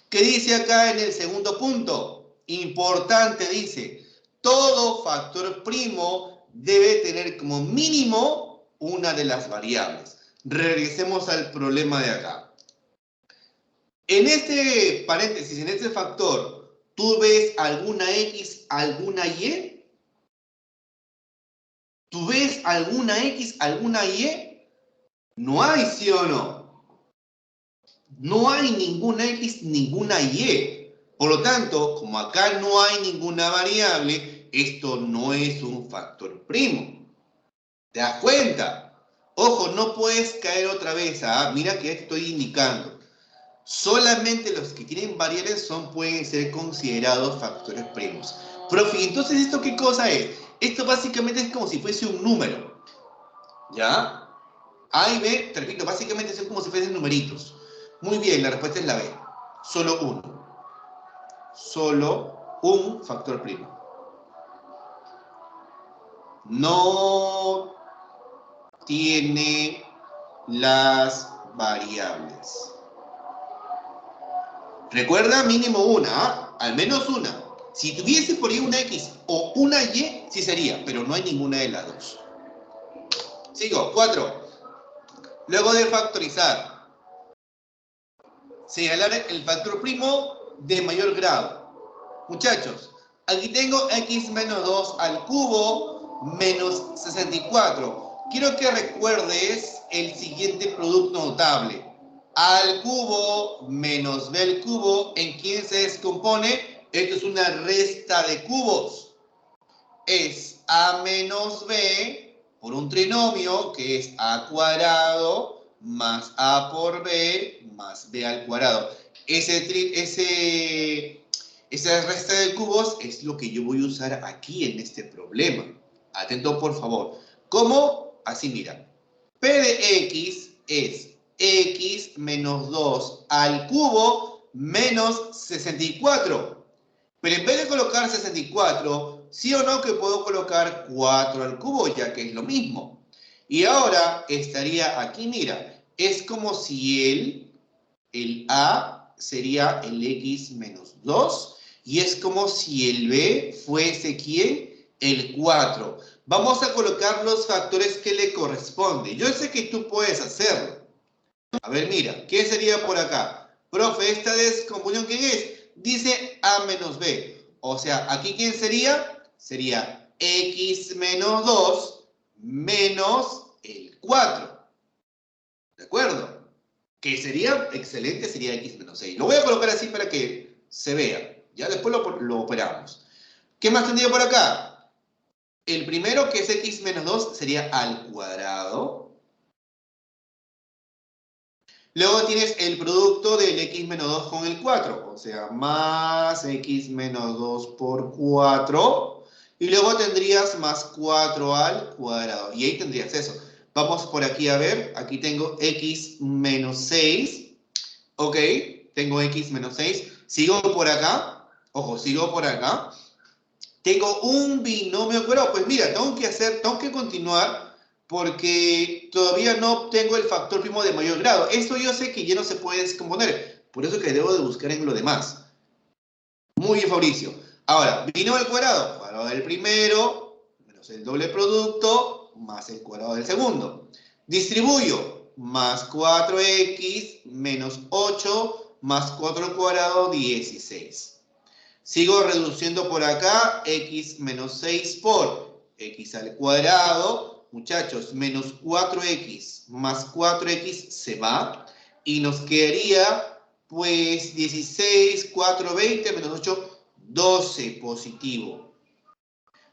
¿Qué dice acá en el segundo punto? Importante, dice. Todo factor primo debe tener como mínimo una de las variables. Regresemos al problema de acá. En este paréntesis, en este factor, ¿tú ves alguna X, alguna Y? ¿Tú ves alguna X, alguna Y? No hay, ¿sí o no? No hay ninguna X, ninguna Y. Por lo tanto, como acá no hay ninguna variable, esto no es un factor primo. ¿Te das cuenta? Ojo, no puedes caer otra vez. ¿Ah? Mira que estoy indicando. Solamente los que tienen variables pueden ser considerados factores primos. Profe, entonces, ¿esto qué cosa es? Esto básicamente es como si fuese un número. ¿Ya? A y B, te repito, básicamente son como si fuesen numeritos. Muy bien, la respuesta es la B. Solo uno. Solo un factor primo. No tiene las variables. Recuerda mínimo una, ¿ah? Al menos una. Si tuviese por ahí una X o una Y, sí sería, pero no hay ninguna de las dos. Sigo, 4. Luego de factorizar, señalar el factor primo de mayor grado. Muchachos, aquí tengo X menos 2 al cubo menos 64. Quiero que recuerdes el siguiente producto notable. A al cubo menos B al cubo, ¿en quién se descompone? Esto es una resta de cubos. Es A menos B por un trinomio que es A cuadrado más A por B más B al cuadrado. Esa resta de cubos es lo que yo voy a usar aquí en este problema. Atento por favor. ¿Cómo? Así mira. P de X es X menos 2 al cubo menos 64. Pero en vez de colocar 64, sí o no que puedo colocar 4 al cubo, ya que es lo mismo. Y ahora estaría aquí, mira, es como si el A sería el X menos 2 y es como si el B fuese, ¿quién? El 4. Vamos a colocar los factores que le corresponden. Yo sé que tú puedes hacerlo. A ver, mira, ¿qué sería por acá? Profe, ¿esta descomposición quién es? Dice A menos B. O sea, ¿aquí quién sería? Sería X menos 2 menos el 4. ¿De acuerdo? Que sería excelente, sería X menos 6. Lo voy a colocar así para que se vea. Ya después lo operamos. ¿Qué más tendría por acá? El primero, que es X menos 2, sería al cuadrado. Luego tienes el producto del X menos 2 con el 4. O sea, más X menos 2 por 4. Y luego tendrías más 4 al cuadrado. Y ahí tendrías eso. Vamos por aquí a ver. Aquí tengo X menos 6. Ok, tengo X menos 6. Sigo por acá. Ojo, sigo por acá. Tengo un binomio cuadrado. Pues mira, tengo que continuar porque todavía no obtengo el factor primo de mayor grado. Esto yo sé que ya no se puede descomponer. Por eso que debo de buscar en lo demás. Muy bien, Fabricio. Ahora, binomio al cuadrado. Cuadrado del primero, menos el doble producto, más el cuadrado del segundo. Distribuyo. Más 4x menos 8 más 4 al cuadrado, 16. Sigo reduciendo por acá, x menos 6 por x al cuadrado. Muchachos, menos 4x más 4x se va. Y nos quedaría, pues, 16, 4, 20, menos 8, 12 positivo.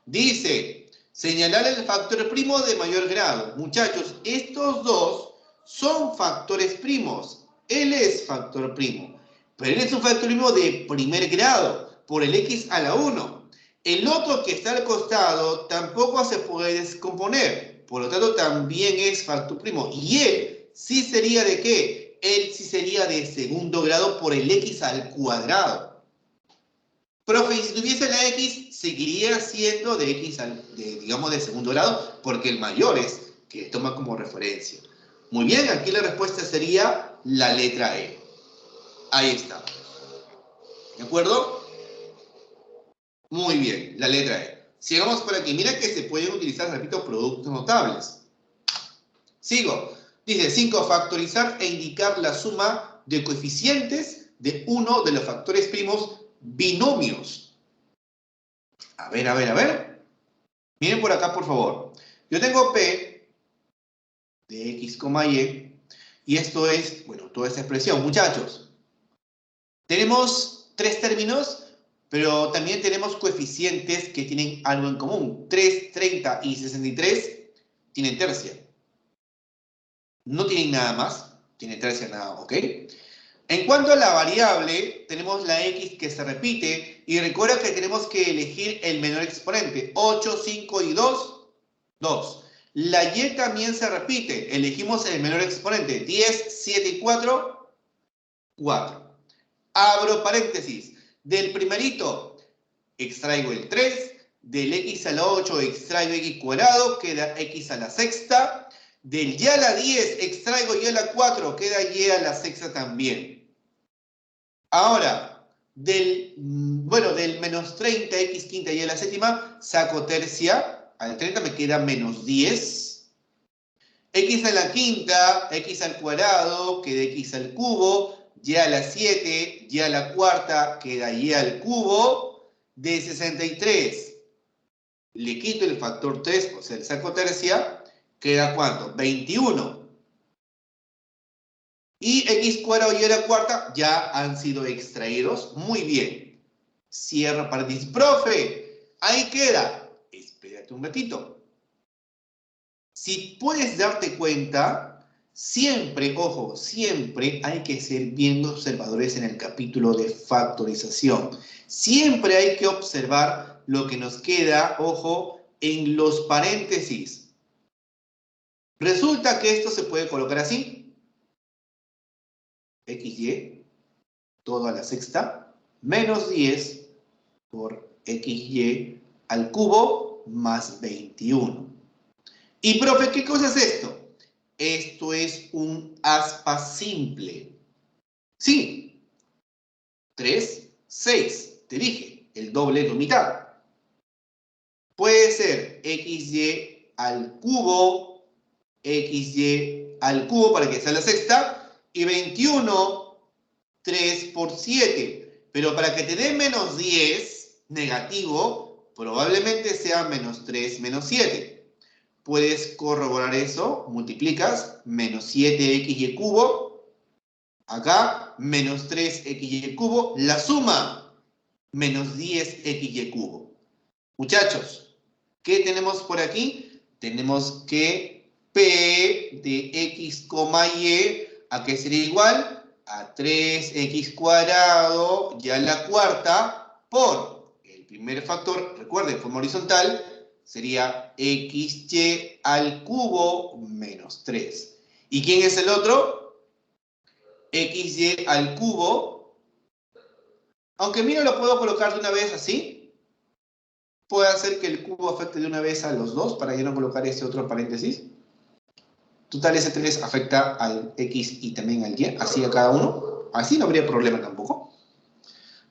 Dice, señalar el factor primo de mayor grado. Muchachos, estos dos son factores primos. Él es factor primo. Pero él es un factor primo de primer grado por el x a la 1. El otro que está al costado tampoco se puede descomponer. Por lo tanto, también es factor primo. Y él sí sería ¿de qué? Él sí sería de segundo grado por el x al cuadrado. Profe, y si tuviese la x, seguiría siendo de x digamos, de segundo grado, porque el mayor es que toma como referencia. Muy bien, aquí la respuesta sería la letra E. Ahí está. ¿De acuerdo? Muy bien, la letra E. Sigamos por aquí. Mira que se pueden utilizar, repito, productos notables. Sigo. Dice 5. Factorizar e indicar la suma de coeficientes de uno de los factores primos binomios. A ver, a ver, a ver. Miren por acá, por favor. Yo tengo P de X, Y. Y esto es, bueno, toda esta expresión. Muchachos, tenemos tres términos, pero también tenemos coeficientes que tienen algo en común. 3, 30 y 63 tienen tercia. No tienen nada más. Tienen tercia nada, ¿ok? En cuanto a la variable, tenemos la x que se repite. Y recuerda que tenemos que elegir el menor exponente. 8, 5 y 2, 2. La y también se repite. Elegimos el menor exponente. 10, 7 y 4, 4. Abro paréntesis. Del primerito, extraigo el 3. Del x a la 8 extraigo x cuadrado, queda x a la sexta. Del y a la 10 extraigo y a la 4, queda y a la sexta también. Ahora, del menos 30, x quinta y a la séptima, saco tercia. Al 30 me queda menos 10. X a la quinta, x al cuadrado, queda x al cubo. Y a la 7, y a la cuarta, queda y al cubo. De 63, le quito el factor 3, o sea, le saco tercia, queda ¿cuánto? 21. Y x cuadrado y a la cuarta ya han sido extraídos. Muy bien. Cierro paréntesis. Profe, ahí queda. Espérate un ratito. Si puedes darte cuenta, siempre, ojo, siempre hay que ser bien observadores en el capítulo de factorización. Siempre hay que observar lo que nos queda, ojo, en los paréntesis. Resulta que esto se puede colocar así. XY, todo a la sexta, menos 10 por XY al cubo más 21. Y, profe, ¿qué cosa es esto? Esto es un aspa simple. Sí. 3, 6. Te dije, el doble es la mitad. Puede ser XY al cubo para que sea la sexta, y 21, 3 por 7. Pero para que te dé menos 10, negativo, probablemente sea menos 3, menos 7. Puedes corroborar eso, multiplicas, menos 7xy cubo, acá, menos 3xy cubo, la suma, menos 10xy cubo. Muchachos, ¿qué tenemos por aquí? Tenemos que P de x, y, ¿a qué sería igual? A 3x cuadrado y a la cuarta por el primer factor, recuerden, forma horizontal, sería xy al cubo menos 3. ¿Y quién es el otro? Xy al cubo. Aunque mira, lo puedo colocar de una vez así. Puede hacer que el cubo afecte de una vez a los dos para ya no colocar este otro paréntesis. Total, ese 3 afecta al x y también al y, así a cada uno. Así no habría problema tampoco.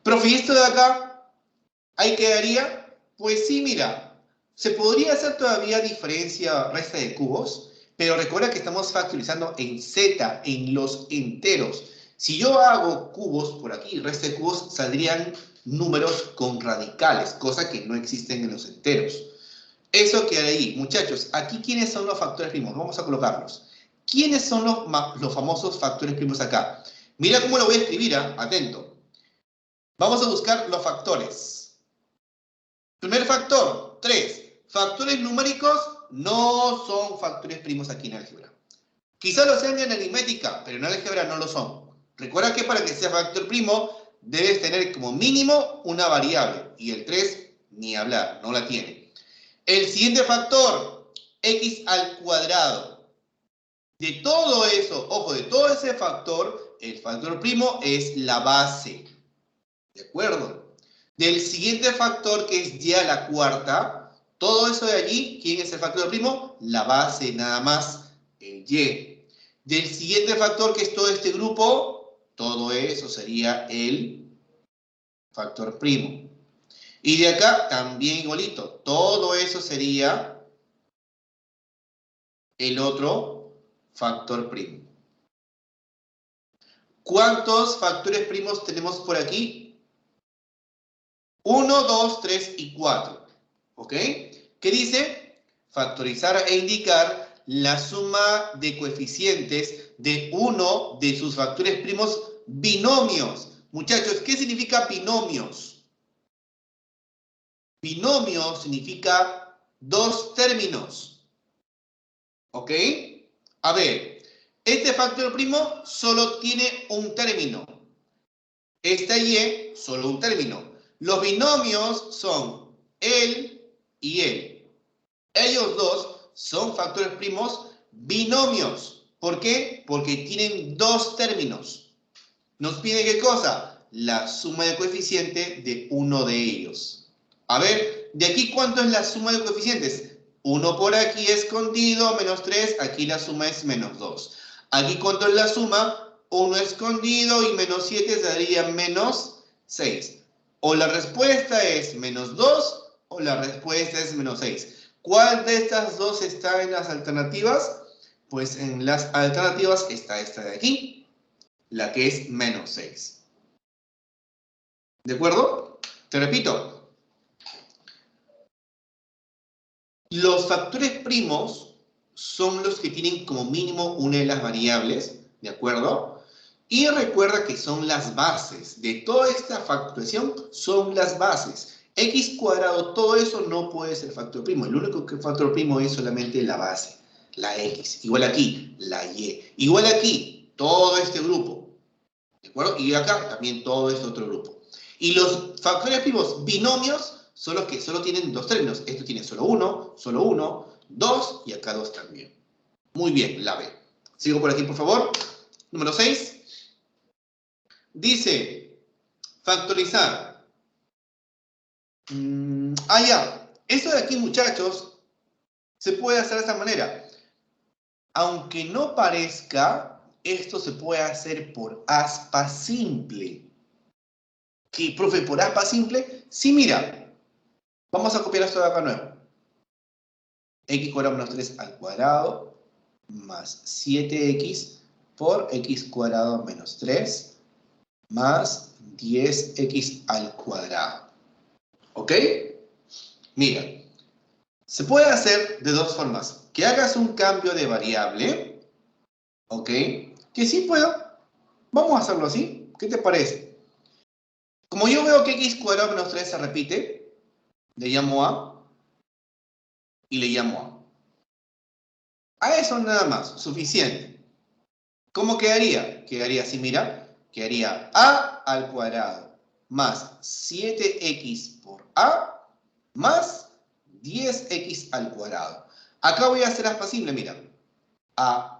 Profe, ¿y esto de acá? ¿Ahí quedaría? Pues sí, mira. Se podría hacer todavía diferencia resta de cubos, pero recuerda que estamos factorizando en z, en los enteros. Si yo hago cubos por aquí, resta de cubos, saldrían números con radicales, cosa que no existen en los enteros. Eso queda ahí. Muchachos, aquí, ¿quiénes son los factores primos? Vamos a colocarlos. ¿Quiénes son los famosos factores primos acá? Mira cómo lo voy a escribir, atento. Vamos a buscar los factores. Primer factor, 3. Factores numéricos no son factores primos aquí en álgebra. Quizá lo sean en aritmética, pero en álgebra no lo son. Recuerda que para que sea factor primo, debes tener como mínimo una variable. Y el 3, ni hablar, no la tiene. El siguiente factor, x al cuadrado. De todo eso, ojo, de todo ese factor, el factor primo es la base. ¿De acuerdo? Del siguiente factor, que es y a la cuarta, todo eso de allí, ¿quién es el factor primo? La base, nada más, el y. Del siguiente factor, que es todo este grupo, todo eso sería el factor primo. Y de acá también igualito, todo eso sería el otro factor primo. ¿Cuántos factores primos tenemos por aquí? 1, 2, 3 y 4. ¿Ok? ¿Qué dice? Factorizar e indicar la suma de coeficientes de uno de sus factores primos binomios. Muchachos, ¿qué significa binomios? Binomio significa dos términos. ¿Ok? A ver, este factor primo solo tiene un término. Esta y solo un término. Los binomios son él y él. Ellos dos son factores primos binomios. ¿Por qué? Porque tienen dos términos. ¿Nos pide qué cosa? La suma de coeficiente de uno de ellos. A ver, ¿de aquí cuánto es la suma de coeficientes? 1 por aquí escondido, menos 3, aquí la suma es menos 2. Aquí cuánto es la suma, 1 escondido y menos 7 daría menos 6. O la respuesta es menos 2 o la respuesta es menos 6. ¿Cuál de estas dos está en las alternativas? Pues en las alternativas está esta de aquí, la que es menos 6. ¿De acuerdo? Te repito. Los factores primos son los que tienen como mínimo una de las variables, ¿de acuerdo? Y recuerda que son las bases. De toda esta factorización son las bases. X cuadrado, todo eso no puede ser factor primo. El único que factor primo es solamente la base, la X. Igual aquí, la Y. Igual aquí, todo este grupo. ¿De acuerdo? Y acá también todo este otro grupo. Y los factores primos binomios son los que solo tienen dos términos. Esto tiene solo uno, 2 y acá 2 también. Muy bien, la B. Sigo por aquí, por favor. Número 6. Dice, factorizar. Ya. Esto de aquí, muchachos, se puede hacer de esta manera. Aunque no parezca, esto se puede hacer por aspa simple. ¿Qué, profe, por aspa simple? Sí, mira. Vamos a copiar esto de acá nuevo. X cuadrado menos 3 al cuadrado más 7x por x cuadrado menos 3 más 10x al cuadrado. ¿Ok? Mira, se puede hacer de dos formas. Que hagas un cambio de variable, ¿ok? Que sí puedo. Vamos a hacerlo así. ¿Qué te parece? Como yo veo que x cuadrado menos 3 se repite, le llamo a y le llamo a. A eso nada más, suficiente. ¿Cómo quedaría? Quedaría así, mira. Quedaría a al cuadrado más 7x por a más 10x al cuadrado. Acá voy a hacer aspa simple, mira. A.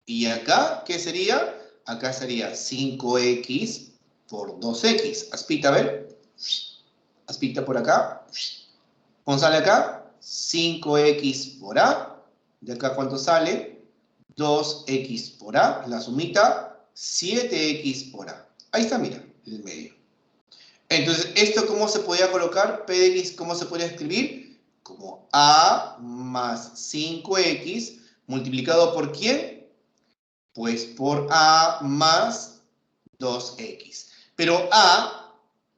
Y acá, ¿qué sería? Acá sería 5x por 2x. Aspita, a ver. Aspita por acá. ¿Cuánto sale acá? 5x por a. ¿De acá cuánto sale? 2x por a. La sumita, 7x por a. Ahí está, mira, el medio. Entonces, ¿esto cómo se podría colocar? P de x, ¿cómo se podría escribir? Como a más 5x multiplicado por ¿quién? Pues por a más 2x. Pero a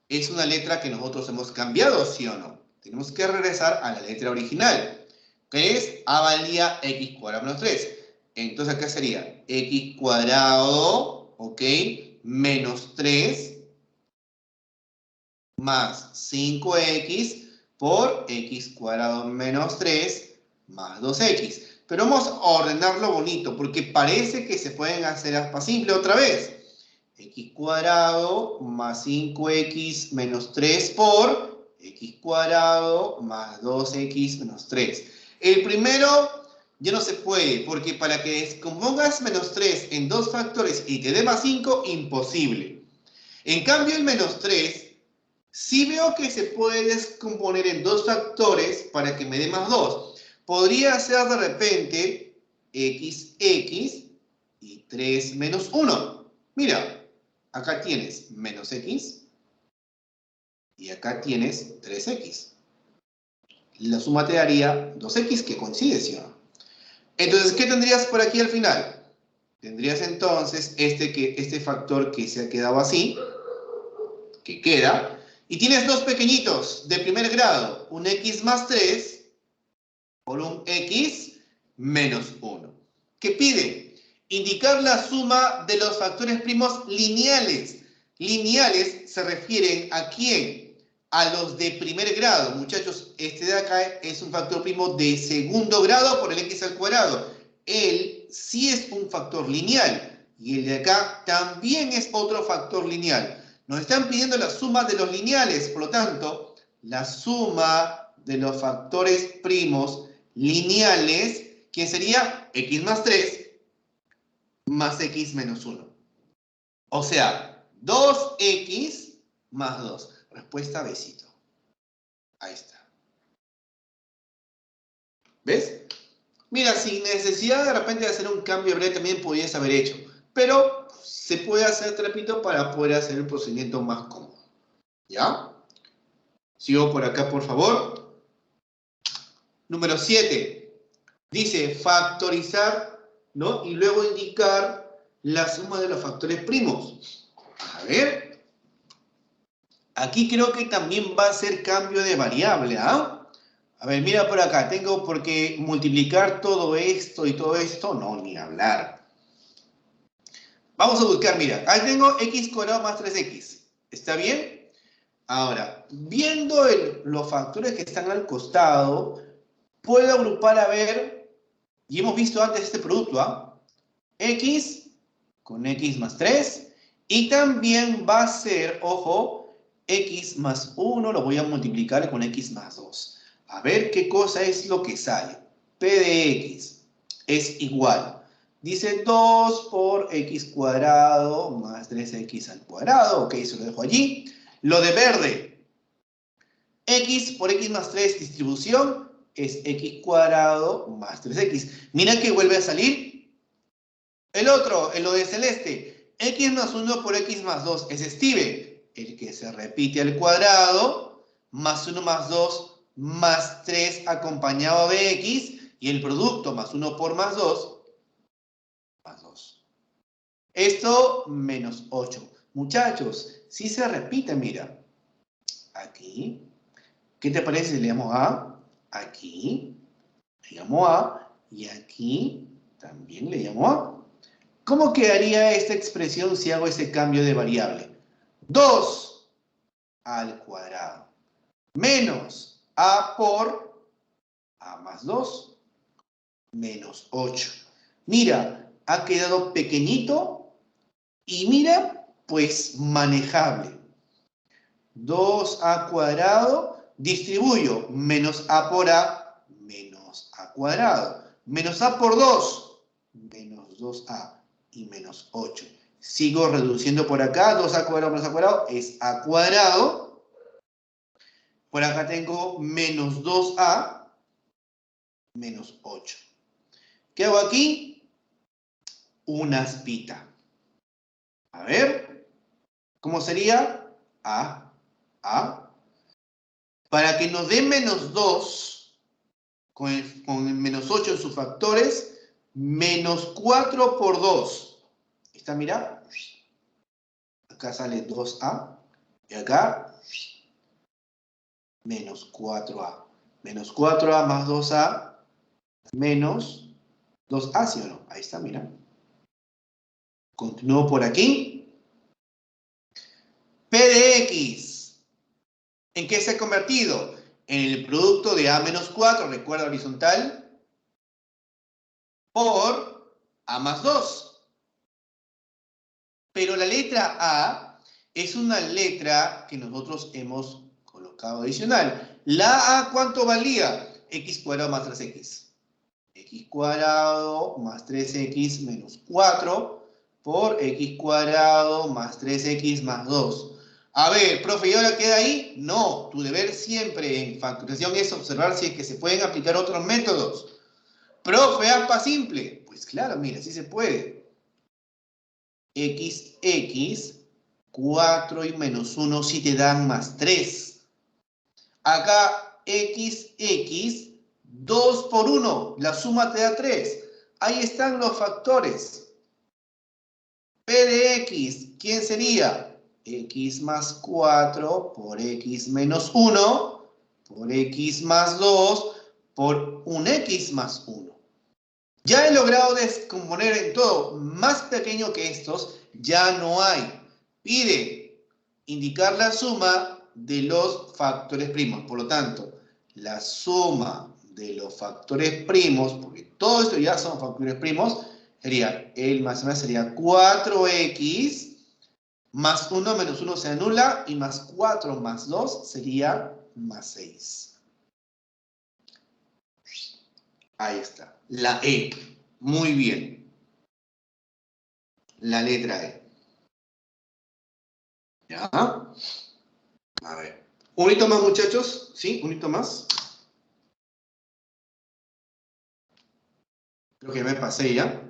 es una letra que nosotros hemos cambiado, ¿sí o no? Tenemos que regresar a la letra original, que es a valía x cuadrado menos 3. Entonces acá sería x cuadrado, ¿ok? Menos 3 más 5x por x cuadrado menos 3 más 2x. Pero vamos a ordenarlo bonito, porque parece que se pueden hacer aspa simple otra vez. X cuadrado más 5x menos 3 por x cuadrado más 2x menos 3. El primero ya no se puede, porque para que descompongas menos 3 en dos factores y te dé más 5, imposible. En cambio, el menos 3 sí veo que se puede descomponer en dos factores para que me dé más 2. Podría ser de repente x y 3 menos 1. Mira, acá tienes menos x y acá tienes 3x. La suma te daría 2x, que coincide, ¿sí o no? Entonces, ¿qué tendrías por aquí al final? Tendrías entonces este factor que se ha quedado así, que queda. Y tienes dos pequeñitos de primer grado, un x más 3 por un x menos 1. ¿Qué pide? Indicar la suma de los factores primos lineales. Lineales se refieren ¿a quién? A los de primer grado. Muchachos, este de acá es un factor primo de segundo grado por el x al cuadrado. Él sí es un factor lineal. Y el de acá también es otro factor lineal. Nos están pidiendo la suma de los lineales, por lo tanto, la suma de los factores primos lineales, que sería x más 3 más x menos 1. O sea, 2x más 2. Respuesta besito. Ahí está. ¿Ves? Mira, sin necesidad de repente de hacer un cambio breve también podías haber hecho. Pero se puede hacer, te repito, para poder hacer el procedimiento más cómodo. ¿Ya? Sigo por acá, por favor. Número 7. Dice factorizar, ¿no? Y luego indicar la suma de los factores primos. A ver. Aquí creo que también va a ser cambio de variable, ¿ah? A ver, mira por acá. Tengo porque multiplicar todo esto y todo esto. No, ni hablar. Vamos a buscar, mira. Ahí tengo x cuadrado más 3x. ¿Está bien? Ahora, viendo los factores que están al costado, puedo agrupar a ver, y hemos visto antes este producto, ¿ah? X con x más 3, y también va a ser, ojo, x más 1 lo voy a multiplicar con x más 2. A ver qué cosa es lo que sale. P de x es igual. Dice 2 por x cuadrado más 3x al cuadrado. Ok, eso lo dejo allí. Lo de verde. X por x más 3 distribución es x cuadrado más 3x. Mira que vuelve a salir. El otro, en lo de celeste. X más 1 por x más 2 es Steve. El que se repite al cuadrado. Más 1 más 2 más 3 acompañado de x. Y el producto más 1 por más 2. Más 2. Esto menos 8. Muchachos, si se repite, mira. Aquí. ¿Qué te parece si le llamo A? Aquí. Le llamo A. Y aquí también le llamo A. ¿Cómo quedaría esta expresión si hago ese cambio de variable? 2 al cuadrado menos A por A más 2 menos 8. Mira, ha quedado pequeñito y mira, pues manejable. 2a cuadrado, distribuyo menos a por a, menos a cuadrado. Menos a por 2, menos 2a y menos 8. Sigo reduciendo por acá, 2a cuadrado menos a cuadrado es a cuadrado. Por acá tengo menos 2a menos 8. ¿Qué hago aquí? Una aspita. A ver, ¿cómo sería? A. Para que nos dé menos 2, con el menos 8 en sus factores, menos 4 por 2. ¿Está, mira? Acá sale 2a. Y acá, menos 4a. Menos 4a más 2a, menos 2a, ¿sí o no? Ahí está, mira. Continúo por aquí. P de x. ¿En qué se ha convertido? En el producto de a menos 4, recuerda horizontal, por a más 2. Pero la letra A es una letra que nosotros hemos colocado adicional. La A, ¿cuánto valía? X cuadrado más 3x. X cuadrado más 3x menos 4 por x cuadrado más 3x más 2. A ver, profe, ¿y ahora queda ahí? No, tu deber siempre en factorización es observar si es que se pueden aplicar otros métodos. Profe, APA simple. Pues claro, mira, sí se puede. X, 4 y menos 1 si te dan más 3. Acá X, 2 por 1, la suma te da 3. Ahí están los factores. P de X, ¿quién sería? X más 4 por X menos 1 por X más 2 por un X más 1. Ya he logrado descomponer en todo más pequeño que estos, ya no hay. Pide indicar la suma de los factores primos. Por lo tanto, la suma de los factores primos, porque todo esto ya son factores primos, sería, el más más sería 4x, más 1 menos 1 se anula, y más 4 más 2 sería más 6. Ahí está, la E. Muy bien. La letra E. ¿Ya? A ver. Un hito más, muchachos. ¿Sí? Un hito más. Creo que me pasé ya.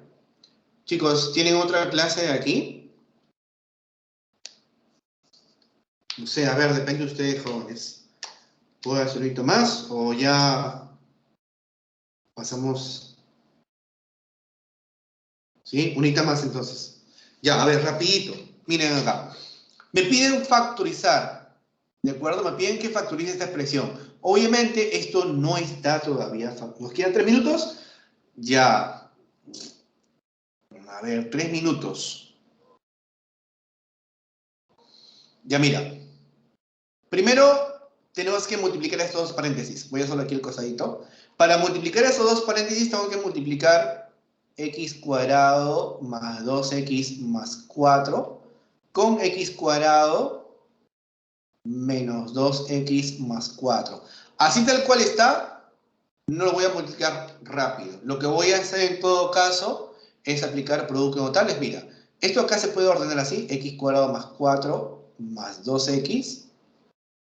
Chicos, ¿tienen otra clase de aquí? No sé, a ver, depende de ustedes, jóvenes. ¿Puedo hacer un hito más o ya pasamos? ¿Sí? Un hito más entonces. Ya, a ver, rapidito. Miren acá. Me piden factorizar. ¿De acuerdo? Me piden que factorice esta expresión. Obviamente esto no está todavía. ¿Nos quedan 3 minutos? Ya. A ver, 3 minutos. Ya mira. Primero tenemos que multiplicar estos dos paréntesis. Voy a hacerlo aquí el cosadito. Para multiplicar esos dos paréntesis tengo que multiplicar x cuadrado más 2x más 4 con x cuadrado menos 2x más 4. Así tal cual está, no lo voy a multiplicar rápido. Lo que voy a hacer en todo caso es aplicar producto de notales. Mira, esto acá se puede ordenar así, x cuadrado más 4 más 2x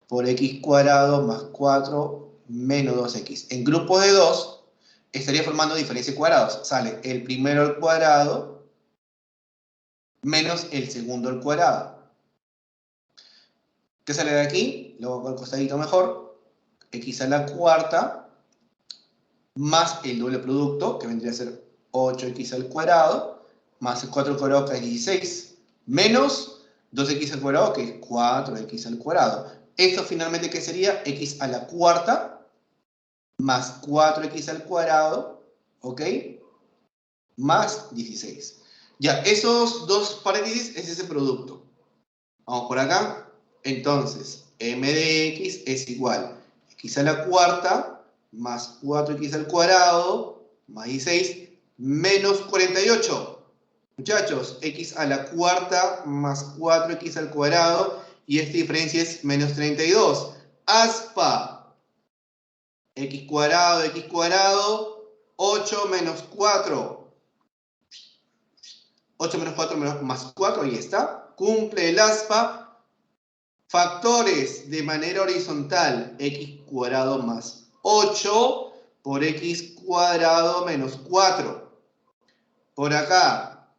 por x cuadrado más 4 menos 2x. En grupos de 2 estaría formando diferencia de cuadrados. Sale el primero al cuadrado menos el segundo al cuadrado. ¿Qué sale de aquí? Lo hago al costadito mejor. X a la cuarta más el doble producto, que vendría a ser 8x al cuadrado, más el 4 al cuadrado, que es 16, menos 2x al cuadrado, que es 4x al cuadrado. Esto finalmente, ¿qué sería? X a la cuarta más 4x al cuadrado, ¿ok? Más 16. Ya, esos dos paréntesis es ese producto. Vamos por acá. Entonces, m de x es igual a x a la cuarta más 4x al cuadrado más 16 menos 48. Muchachos, x a la cuarta más 4x al cuadrado y esta diferencia es menos 32. Aspa, x cuadrado, 8 menos 4. 8 menos 4 más 4, ahí está. Cumple el aspa. Factores de manera horizontal, x cuadrado más 8 por x cuadrado menos 4. Por acá,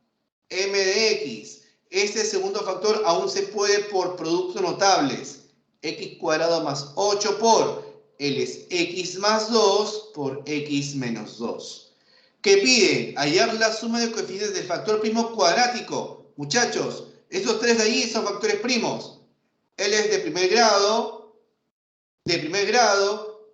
m de x. Este segundo factor aún se puede por productos notables. X cuadrado más 8 por, él es x más 2 por x menos 2. ¿Qué pide? Hallar la suma de coeficientes del factor primo cuadrático. Muchachos, estos tres de ahí son factores primos. Él es de primer grado,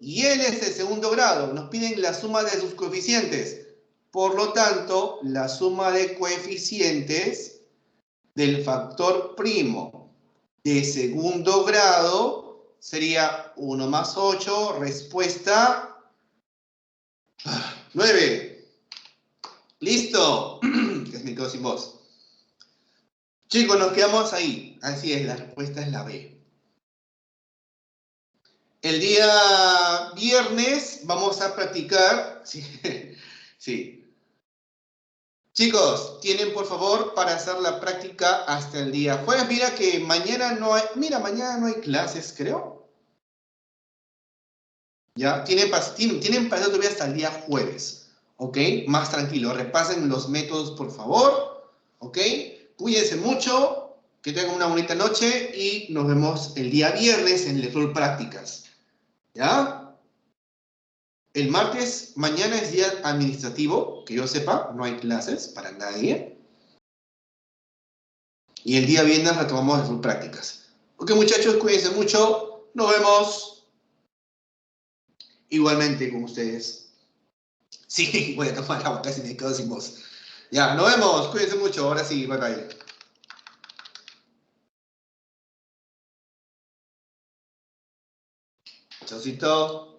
y él es de segundo grado. Nos piden la suma de sus coeficientes. Por lo tanto, la suma de coeficientes del factor primo de segundo grado sería 1 más 8, respuesta 9. ¿Listo? Que me quedo sin voz. Chicos, nos quedamos ahí. Así es, la respuesta es la B. El día viernes vamos a practicar. Sí, sí. Chicos, tienen por favor para hacer la práctica hasta el día jueves. Mira que mañana no hay. Mira, mañana no hay clases, creo. Ya, tienen para hacer todavía hasta el día jueves. ¿Ok? Más tranquilo. Repasen los métodos, por favor. ¿Ok? Cuídense mucho. Que tengan una bonita noche y nos vemos el día viernes en Lector Prácticas. ¿Ya? El martes, mañana es día administrativo, que yo sepa, no hay clases para nadie. Y el día viernes retomamos las prácticas. Ok, muchachos, cuídense mucho. Nos vemos igualmente con ustedes. Sí, voy a tomar agua, casi me quedo sin voz. Ya, nos vemos, cuídense mucho. Ahora sí, bye bye. Chaucito.